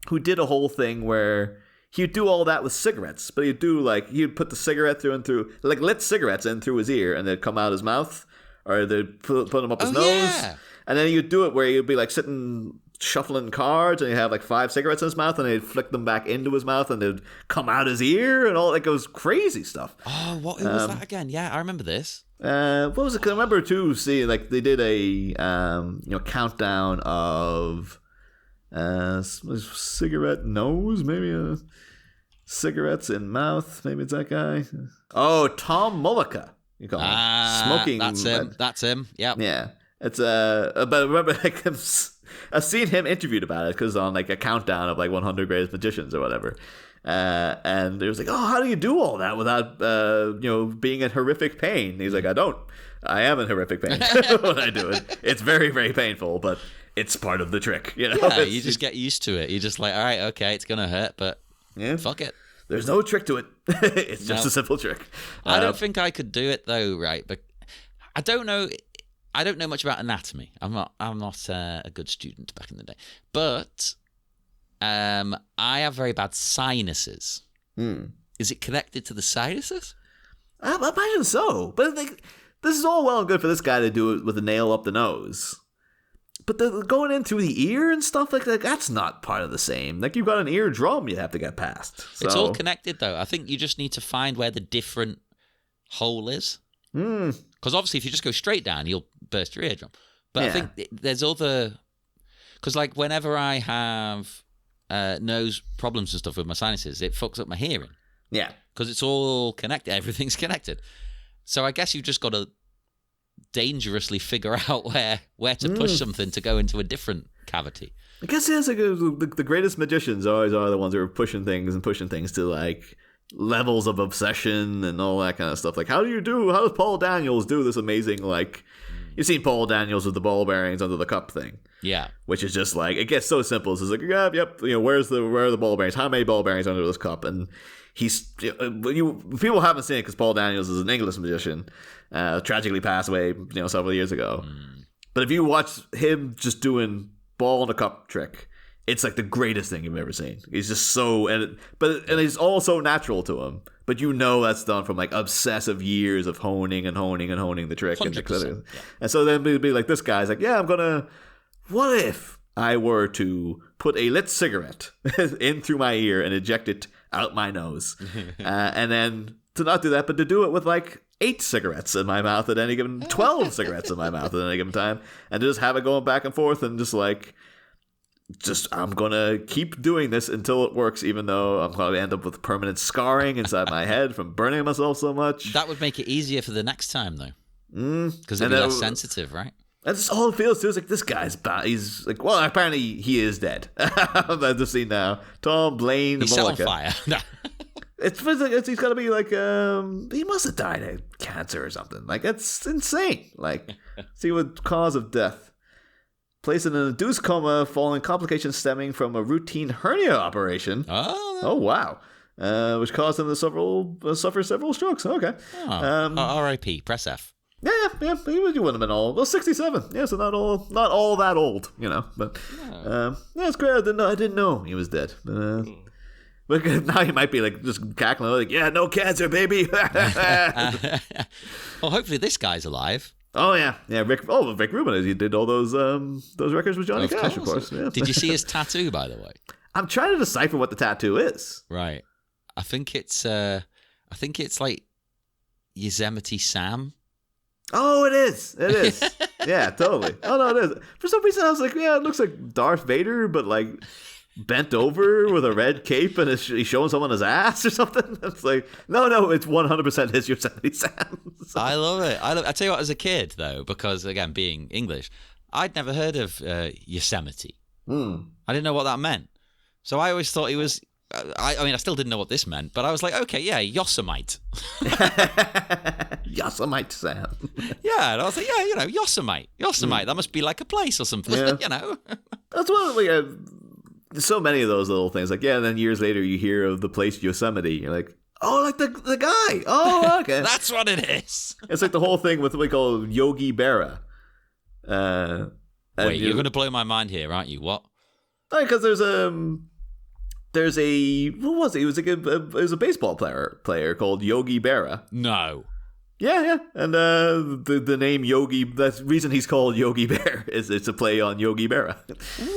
Who did a whole thing where he'd do all that with cigarettes, but he'd put the cigarette through like lit cigarettes in through his ear, and they'd come out his mouth, or they'd put them up his nose. Yeah. And then you'd do it where you'd be like sitting shuffling cards, and he'd have like 5 cigarettes in his mouth, and he'd flick them back into his mouth, and they'd come out his ear, and all like it was crazy stuff. Oh, what was that again? Yeah, I remember this. What was it? 'Cause I remember too seeing like they did a countdown of cigarette nose, maybe cigarettes in mouth. Maybe it's that guy. Oh, Tom Mullica. You call him smoking. That's him. Yep. Yeah. It's but remember, like, I've seen him interviewed about it because on like a countdown of like 100 greatest magicians or whatever, and it was like, oh, how do you do all that without being in horrific pain? And he's like, I am in horrific pain when I do it. It's very, very painful, but it's part of the trick. Yeah, you just get used to it. You're just like, all right, okay, it's gonna hurt, but fuck it. There's no trick to it. It's just a simple trick. I don't think I could do it though, right? But I don't know. I don't know much about anatomy. I'm not a good student back in the day. But I have very bad sinuses. Is it connected to the sinuses? I imagine so. But this is all well and good for this guy to do it with a nail up the nose. But going in through the ear and stuff like that, that's not part of the same. Like, you've got an eardrum you have to get past. So. It's all connected, though. I think you just need to find where the different hole is. Because obviously, if you just go straight down, you'll burst your eardrum. But I think there's other... Because, like, whenever I have nose problems and stuff with my sinuses, it fucks up my hearing. Yeah. Because it's all connected. Everything's connected. So I guess you've just got to dangerously figure out where to push something to go into a different cavity. I guess it's like the greatest magicians always are the ones who are pushing things to like levels of obsession and all that kind of stuff. Like, how does Paul Daniels do this amazing, like, you've seen Paul Daniels with the ball bearings under the cup thing. Yeah. Which is just like, it gets so simple. It's just like, yep, where are the ball bearings? How many ball bearings under this cup? And people haven't seen it because Paul Daniels is an English magician, tragically passed away, several years ago. But if you watch him just doing ball in a cup trick, it's like the greatest thing you've ever seen. He's just so, and it's all so natural to him. But that's done from like obsessive years of honing the trick. 100%, and so then it'd be like, this guy's like, what if I were to put a lit cigarette in through my ear and eject it out my nose, and then to not do that, but to do it with like 8 cigarettes in my mouth at any given 12 cigarettes in my mouth at any given time, and to just have it going back and forth, and I'm gonna keep doing this until it works, even though I'm gonna end up with permanent scarring inside my head from burning myself so much. That would make it easier for the next time, though, because it'd be less sensitive, right? That's all it feels too. It's like, this guy's bad. He's like, well, apparently he is dead. I've just seen now. Tom Blaine. He's set on fire. No. He's got to be like, he must have died of cancer or something. Like, that's insane. Like, see what cause of death. Placed in an induced coma following complications stemming from a routine hernia operation. Oh wow. Which caused him to suffer several strokes. Okay. R.I.P. Press F. Yeah, he wouldn't have been old. Well, 67. Yeah, so not all that old, But it's great. I didn't know he was dead. But now he might be like just cackling, like, yeah, no cancer, baby. Well, hopefully this guy's alive. Oh yeah. Rick Rubin, he did all those records with Johnny Cash, of course. Yeah. Did you see his tattoo, by the way? I'm trying to decipher what the tattoo is. Right. I think it's like Yosemite Sam. Oh, it is. Yeah, totally. Oh, no, it is. For some reason, I was like, yeah, it looks like Darth Vader, but like bent over with a red cape and he's showing someone his ass or something. It's like, no, it's 100% his Yosemite Sam. So. I love it. I tell you what, as a kid, though, because, again, being English, I'd never heard of Yosemite. I didn't know what that meant. So I always thought he was... I mean, I still didn't know what this meant, but I was like, okay, yeah, Yosemite. Yosemite Sam. Yeah, and I was like, yeah, Yosemite. That must be like a place or something, That's one of there's so many of those little things. Like, yeah, and then years later you hear of the place Yosemite. You're like, oh, like the guy. Oh, okay. That's what it is. It's like the whole thing with what we call Yogi Berra. Wait, you're going to blow my mind here, aren't you? What? Because there's a what was it? He was like it was a baseball player called Yogi Berra. No. Yeah, and the name Yogi. That's the reason he's called Yogi Bear is it's a play on Yogi Berra.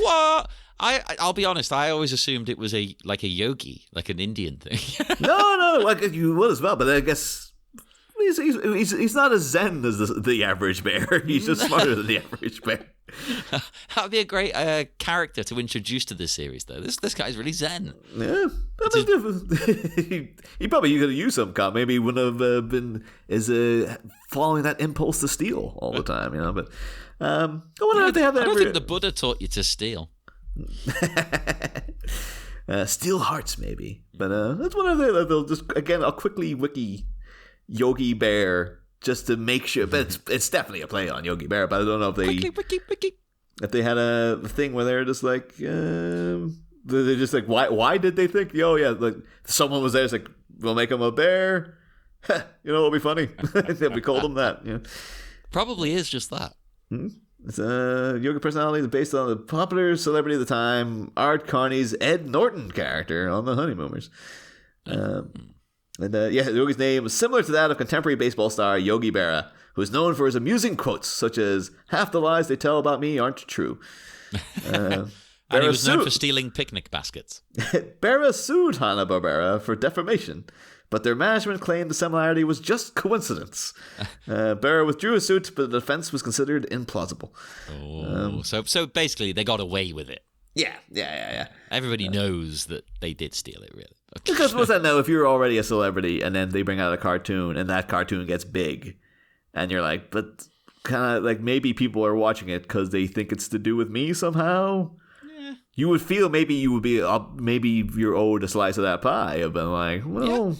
What? I'll be honest. I always assumed it was a yogi, like an Indian thing. No, like you would as well. But I guess he's not as zen as the average bear. He's just smarter than the average bear. That'd be a great character to introduce to this series, though. This guy's really zen. Yeah, he probably could have used some cop. Maybe he wouldn't have been following that impulse to steal all the time, But I wonder if they have that. I don't think the Buddha taught you to steal. Steal hearts, maybe. But that's one of they'll just again. I'll quickly wiki Yogi Bear. Just to make sure, but it's definitely a play on Yogi Berra. But I don't know if they. Wiki. if they had a thing where they're just like, they're just like, why did they think, like someone was there, it's like, we'll make him a bear. It'll be funny. We called him that. Probably is just that. It's a yoga personality is based on the popular celebrity of the time, Art Carney's Ed Norton character on The Honeymooners. The yogi's name was similar to that of contemporary baseball star Yogi Berra, who is known for his amusing quotes such as "Half the lies they tell about me aren't true." And he was known for stealing picnic baskets. Berra sued Hanna-Barbera for defamation, but their management claimed the similarity was just coincidence. Berra withdrew his suit, but the defense was considered implausible. So basically, they got away with it. Yeah. Everybody knows that they did steal it, really. Because what's that now? If you're already a celebrity and then they bring out a cartoon and that cartoon gets big, and you're like, but kind of like maybe people are watching it because they think it's to do with me somehow. Yeah. You would feel maybe you would be maybe you're owed a slice of that pie. Of been like, well,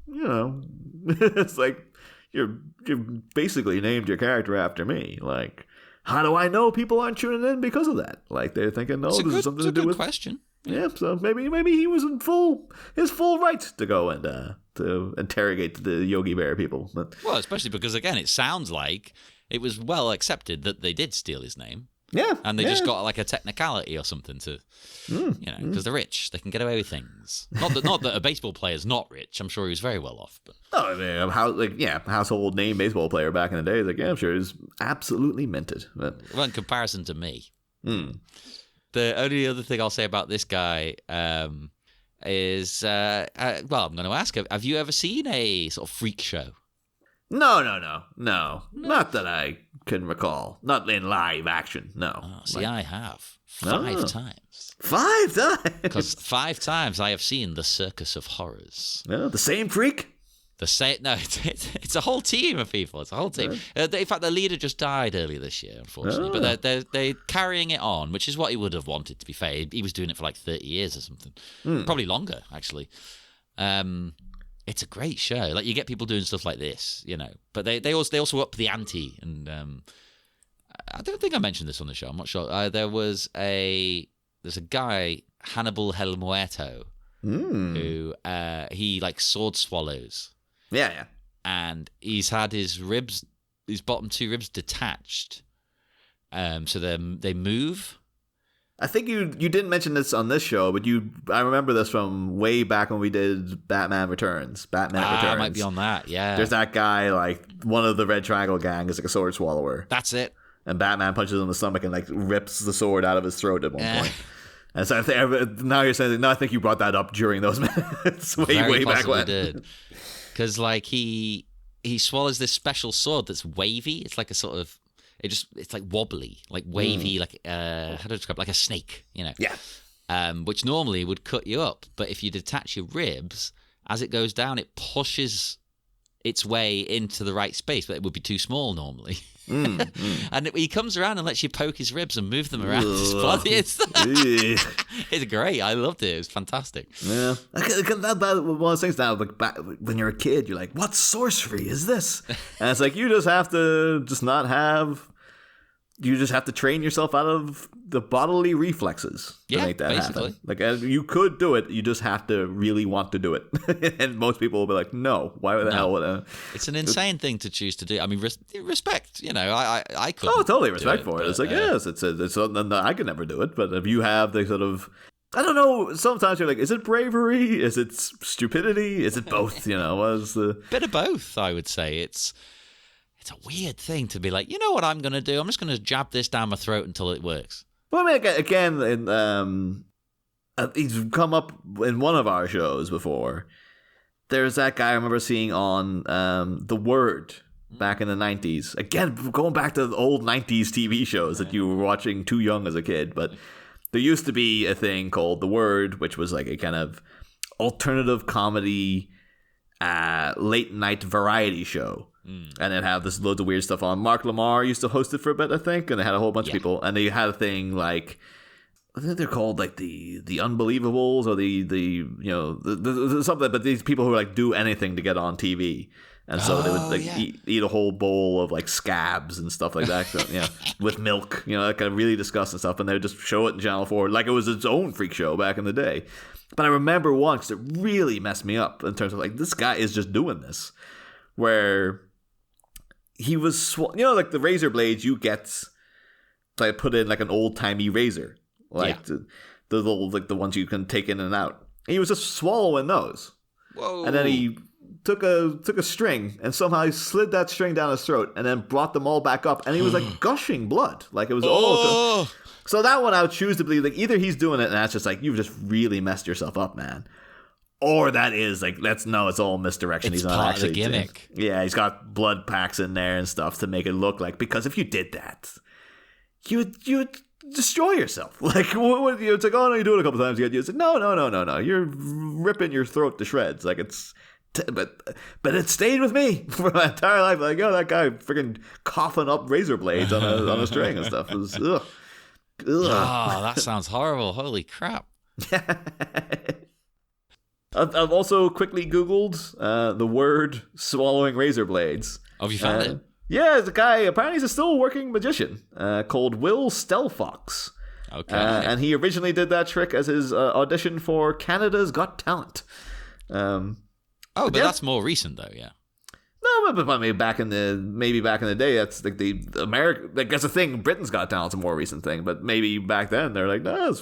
it's like you've basically named your character after me. Like, how do I know people aren't tuning in because of that? Like they're thinking, no, this is something to do with. Question. Yeah, so maybe he was in his full right to go and to interrogate the Yogi Bear people. But, well, especially because again, it sounds like it was well accepted that they did steal his name. Yeah, and they just got like a technicality or something to, because they're rich, they can get away with things. Not that a baseball player's not rich. I'm sure he was very well off. But household name baseball player back in the day. Like, yeah, I'm sure he was absolutely minted. But, well, in comparison to me. The only other thing I'll say about this guy is, I'm going to ask, have you ever seen a sort of freak show? No. Not that I can recall. Not in live action, no. Oh, see, I have. 5 times. 5 times? Because 5 times I have seen the Circus of Horrors. No, the same freak? It's a whole team of people. It's a whole team. In fact, the leader just died earlier this year, unfortunately. But they're carrying it on, which is what he would have wanted, to be fair. He was doing it for like 30 years or something. Probably longer, actually. It's a great show. Like, you get people doing stuff like this, But they also up the ante. And I don't think I mentioned this on the show. I'm not sure. There's a guy, Hannibal El Muerto, who he like sword swallows. Yeah. And he's had his bottom 2 ribs detached. So they move. I think you didn't mention this on this show, but I remember this from way back when we did Batman Returns. I might be on that, yeah. There's that guy, like, one of the Red Triangle gang is like a sword swallower. That's it. And Batman punches him in the stomach and, like, rips the sword out of his throat at one point. And so now you're saying, no, I think you brought that up during those minutes. way back when. Did. Because, like, he swallows this special sword that's wavy. It's like a sort of... It's like wobbly, like wavy, like how do I describe it? Like a snake, Yeah. Which normally would cut you up, but if you detach your ribs, as it goes down, it pushes its way into the right space, but it would be too small normally. And he comes around and lets you poke his ribs and move them around his body. It's great. I loved it. It was fantastic. Yeah. That one of those things now, like back when you're a kid, you're like, what sorcery is this? And it's like, you just have to you just have to train yourself out of the bodily reflexes to make that happen. Like, you could do it, you just have to really want to do it. And most people will be like, no, why the hell would I? It's an insane thing to choose to do. I mean, respect, I could. Oh, totally respect for it. It's like, yes, it's something that I could never do it. But if you have the sort of, I don't know, sometimes you're like, is it bravery? Is it stupidity? Is it both? What is the... Bit of both, I would say. It's a weird thing to be like, you know what I'm going to do? I'm just going to jab this down my throat until it works. Well, I mean, again, he's come up in one of our shows before. There's that guy I remember seeing on The Word back in the 90s. Again, going back to the old 90s TV shows that you were watching too young as a kid. But there used to be a thing called The Word, which was like a kind of alternative comedy late night variety show. And it had this loads of weird stuff on. Mark Lamar used to host it for a bit, I think, and they had a whole bunch of people. And they had a thing like, I think they're called like the Unbelievables or the something. But these people who like do anything to get on TV, And so they would eat a whole bowl of like scabs and stuff like that, so, with milk, that kind of really disgusting stuff. And they would just show it in Channel 4 like it was its own freak show back in the day. But I remember one because it really messed me up in terms of like, this guy is just doing this, where he was, like the razor blades you get, like put in like an old timey razor, like the little, like the ones you can take in and out. And he was just swallowing those. Whoa! And then he took a string and somehow he slid that string down his throat and then brought them all back up, and he was like gushing blood, like it was all. So that one I would choose to believe like either he's doing it and that's just like you've just really messed yourself up, man, or that is like it's all misdirection. It's he's not part actually of the gimmick. Yeah, he's got blood packs in there and stuff to make it look like, because if you did that, you would destroy yourself. Like it's like, oh no, you do it a couple times, you like, no, you're ripping your throat to shreds. Like it's. But it stayed with me for my entire life. Like, that guy freaking coughing up razor blades on a string and stuff. It was, ugh. Oh, that sounds horrible. Holy crap. I've also quickly Googled the word swallowing razor blades. Oh, have you found it? Yeah, the guy, apparently he's a still working magician called Will Stelfox. Okay. And he originally did that trick as his audition for Canada's Got Talent. But that's more recent though, yeah. No, but maybe back in the day, that's like the America. Like that's a thing. Britain's Got Talent's a more recent thing, but maybe back then they're like, no,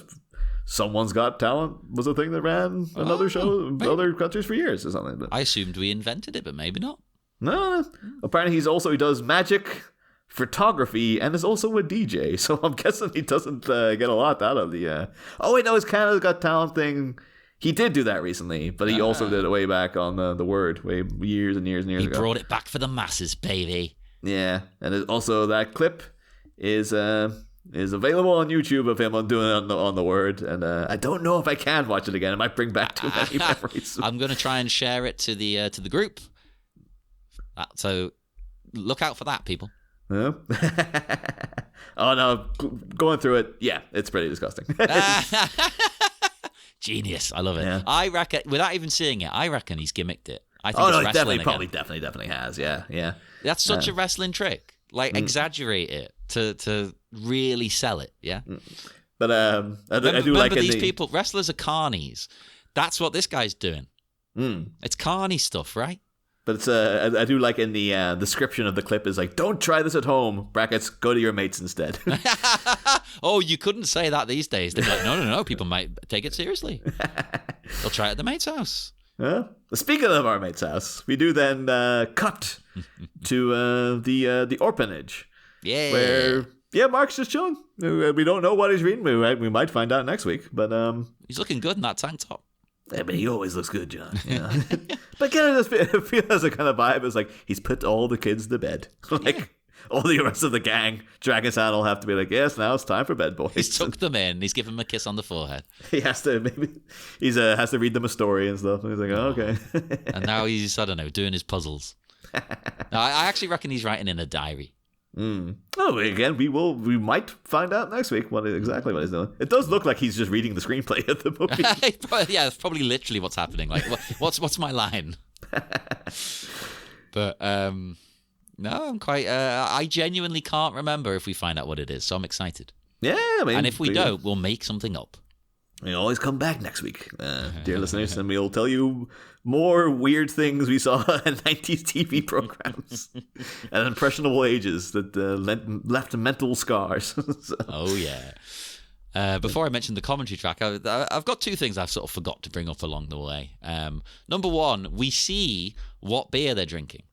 Someone's Got Talent was a thing that ran another show, other countries for years or something. But I assumed we invented it, but maybe not. No. Apparently, he does magic, photography, and is also a DJ. So I'm guessing he doesn't get a lot out of the. Oh wait, no, his Canada's Got Talent thing. He did do that recently, but he also did it way back on the Word, years and years and years ago. He brought it back for the masses, baby. Yeah, and also that clip is available on YouTube of him doing it on the Word, and I don't know if I can watch it again. It might bring back too many memories. I'm going to try and share it to the group. So look out for that, people. Yeah. Oh no, going through it, yeah, it's pretty disgusting. Genius. I love it. Yeah. I reckon, without even seeing it, I reckon he's gimmicked it. I think he definitely has. Yeah. That's such a wrestling trick. Like, exaggerate it to really sell it. Yeah. But I do like these people. Wrestlers are carnies. That's what this guy's doing. It's carny stuff, right? But it's I do like in the description of the clip is like, don't try this at home, brackets, go to your mates instead. Oh, you couldn't say that these days. They'd be like, no, people might take it seriously. They'll try it at the mate's house. Speaking of our mate's house, we do then cut to the orphanage. Yeah. Where, Mark's just chilling. We don't know what he's reading. We might find out next week. But he's looking good in that tank top. Yeah, but he always looks good, John. Yeah. But kind of just feel as a kind of vibe is like he's put all the kids to bed. All the rest of the gang, Dragon San will have to be like, yes, now it's time for bed, boys. He's took them in. He's given them a kiss on the forehead. He has to has to read them a story and stuff. And he's like, oh, okay. And now he's, I don't know, doing his puzzles. No, I actually reckon he's writing in a diary. Oh, again, we might find out next week exactly what he's doing. It does look like he's just reading the screenplay of the movie. Yeah, that's probably literally what's happening. Like, what's my line? But no, I'm quite. I genuinely can't remember if we find out what it is, so I'm excited. Yeah, I mean, and if we don't, we'll make something up. We always come back next week, dear listeners, and we'll tell you more weird things we saw in 90s TV programs at impressionable ages that left mental scars. Oh, yeah. Before I mention the commentary track, I've got two things I've sort of forgot to bring up along the way. Number one, we see what beer they're drinking.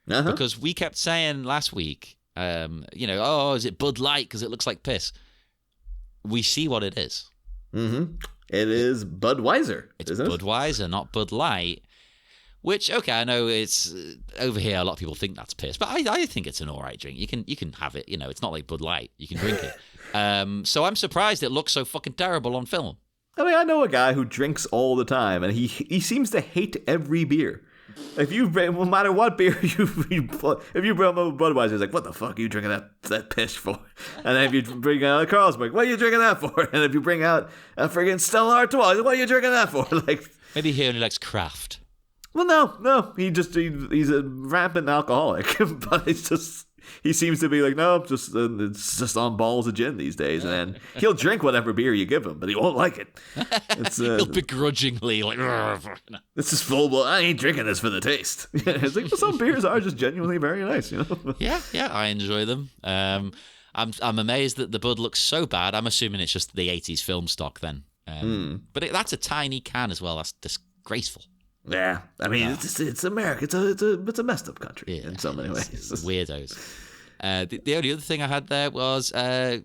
Because we kept saying last week, is it Bud Light because it looks like piss? We see what it is. It is Budweiser. It's Budweiser, not Bud Light. Which, okay, I know it's over here. A lot of people think that's piss, but I think it's an all right drink. You can have it. It's not like Bud Light. You can drink it. So I'm surprised it looks so fucking terrible on film. I mean, I know a guy who drinks all the time, and he seems to hate every beer. No matter what beer if you bring up Budweiser, it's like, what the fuck are you drinking that piss for? And then if you bring out a Carlsberg, what are you drinking that for? And if you bring out a friggin' Stella Artois, what are you drinking that for? Like, maybe he only likes craft. Well, no. He's a rampant alcoholic, but he seems to be like, no, it's just on balls of gin these days, and then he'll drink whatever beer you give him, but he won't like it. He'll begrudgingly like, this is full. Well, I ain't drinking this for the taste. It's like, well, some beers are just genuinely very nice, you know. Yeah, I enjoy them. I'm amazed that the bud looks so bad. I'm assuming it's just the 80s film stock then. But that's a tiny can as well. That's disgraceful. Yeah, I mean, it's America. It's a messed up country in so many ways. Weirdos. The only other thing I had there was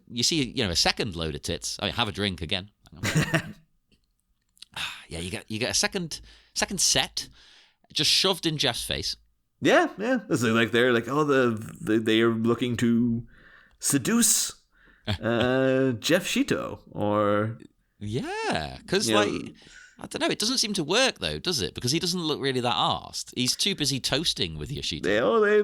you see, a second load of tits. I mean, have a drink again. Yeah, you get a second set just shoved in Jeff's face. Yeah. This is like they're like, they are looking to seduce Jeff Shito or because I don't know. It doesn't seem to work, though, does it? Because he doesn't look really that arsed. He's too busy toasting with Yashito.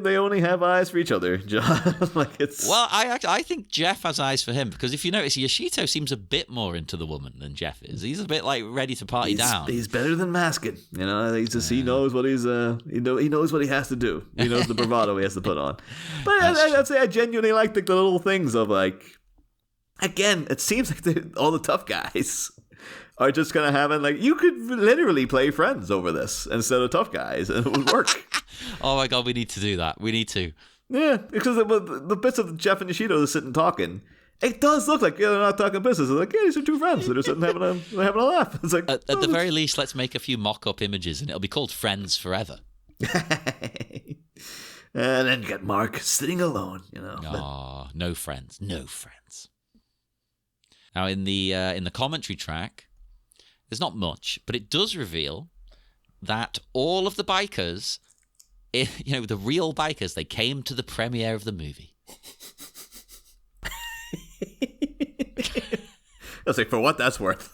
They only have eyes for each other, John. Well, I think Jeff has eyes for him, because if you notice, Yashito seems a bit more into the woman than Jeff is. He's a bit like ready to party down. He's better than masking. He knows what he knows what he has to do. He knows the bravado he has to put on. But I'd say I genuinely like the little things of like. Again, it seems like all the tough guys are just kind of having, like, you could literally play friends over this instead of tough guys, and it would work. Oh my God, we need to do that. We need to. Yeah, because the bits of Jeff and Yashito sitting talking, it does look like they're not talking business. It's like, yeah, these are two friends. They're sitting having a laugh. It's like, at the very least, let's make a few mock-up images, and it'll be called Friends Forever. And then you got Mark sitting alone, Oh, no friends. Now, in the commentary track, there's not much, but it does reveal that all of the bikers, the real bikers, they came to the premiere of the movie. I was like, for what that's worth.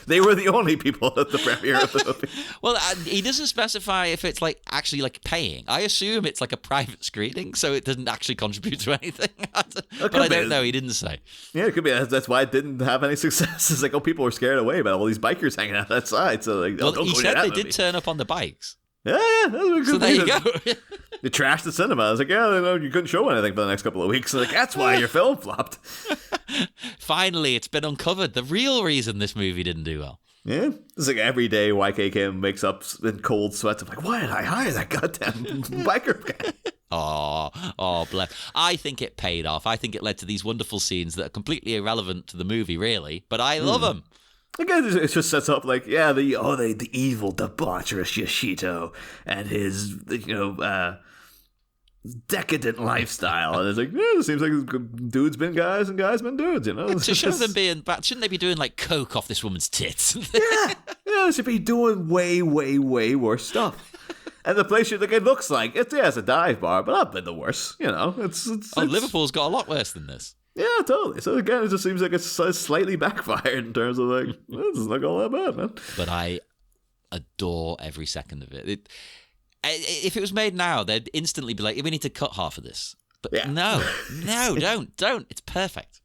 They were the only people at the premiere of the movie. Well, he doesn't specify if it's like actually like paying. I assume it's like a private screening, so it doesn't actually contribute to anything. But I don't know. He didn't say. Yeah, it could be. That's why it didn't have any success. It's like, people were scared away about all these bikers hanging out outside. So like, he said they did turn up on the bikes. Yeah. So there you go. They trashed the cinema. I was like, you couldn't show anything for the next couple of weeks. Like, that's why your film flopped. Finally, it's been uncovered. The real reason this movie didn't do well. Yeah. It's like every day YK Kim wakes up in cold sweats. I'm like, why did I hire that goddamn biker guy? Oh, bless. I think it paid off. I think it led to these wonderful scenes that are completely irrelevant to the movie, really. But I love them. Again, it just sets up like, the evil, debaucherous Yashito and his, decadent lifestyle. And it's like, it seems like dudes been guys and guys been dudes, To show them being bad, shouldn't they be doing like coke off this woman's tits? They should be doing way, way, way worse stuff. And the place, it looks like, it's a dive bar, but I've been the worst, It's Liverpool's got a lot worse than this. Yeah, totally. So again, it just seems like it's slightly backfired in terms of like, this is not all that bad, man. But I adore every second of it. If it was made now, they'd instantly be like, we need to cut half of this. But no, don't. It's perfect.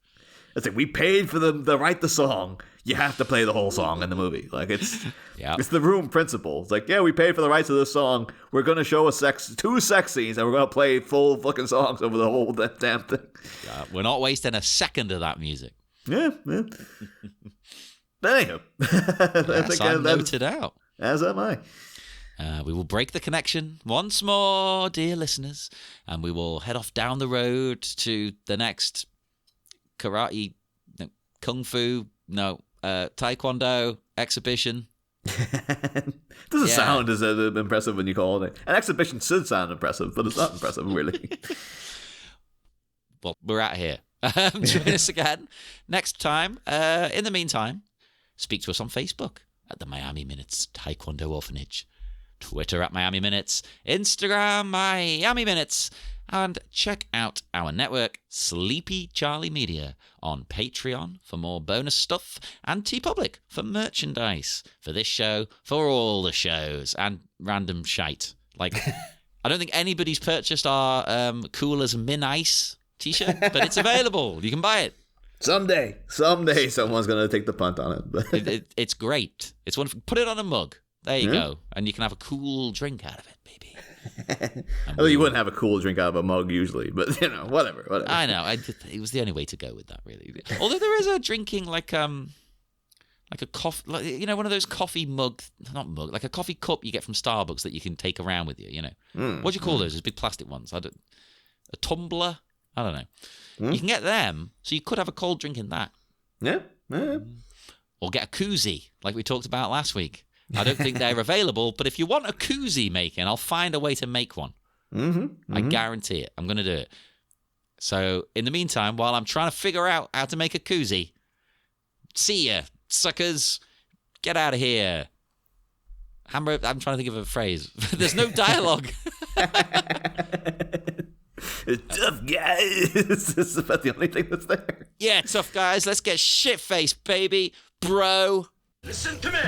It's like, we paid for the write the song. You have to play the whole song in the movie. Like, it's the Room principle. It's like, we paid for the rights of this song. We're going to show two sex scenes, and we're going to play full fucking songs over the whole damn thing. Yeah, we're not wasting a second of that music. Yeah. But anywho. Yes, I'm noted out. As am I. We will break the connection once more, dear listeners, and we will head off down the road to the next karate, kung fu, taekwondo exhibition. Doesn't sound as impressive when you call it. An exhibition should sound impressive, but it's not impressive, really. Well, we're out here. Join us again next time. In the meantime, speak to us on Facebook at the Miami Minutes Taekwondo Orphanage, Twitter at Miami Minutes, Instagram Miami Minutes, and check out our network, Sleepy Charlie Media, on Patreon for more bonus stuff, and TeePublic for merchandise for this show, for all the shows, and random shite. Like, I don't think anybody's purchased our Cool as Min Ice t-shirt, but it's available. You can buy it. Someday someone's going to take the punt on it. It's great. It's wonderful. Put it on a mug. There you go. And you can have a cool drink out of it, baby. Although you wouldn't have a cool drink out of a mug usually, but whatever. I know. It was the only way to go with that, really. Although there is a drinking like a coffee, one of those coffee like a coffee cup you get from Starbucks that you can take around with you. What do you call those? Those big plastic ones. A tumbler. I don't know. You can get them, so you could have a cold drink in that. Yeah. Or get a koozie, like we talked about last week. I don't think they're available, but if you want a koozie making, I'll find a way to make one. I guarantee it. I'm going to do it. So, in the meantime, while I'm trying to figure out how to make a koozie, see ya, suckers. Get out of here. I'm trying to think of a phrase. There's no dialogue. Tough guys. This is about the only thing that's there. Yeah, tough guys. Let's get shit-faced, baby. Bro. Listen to me.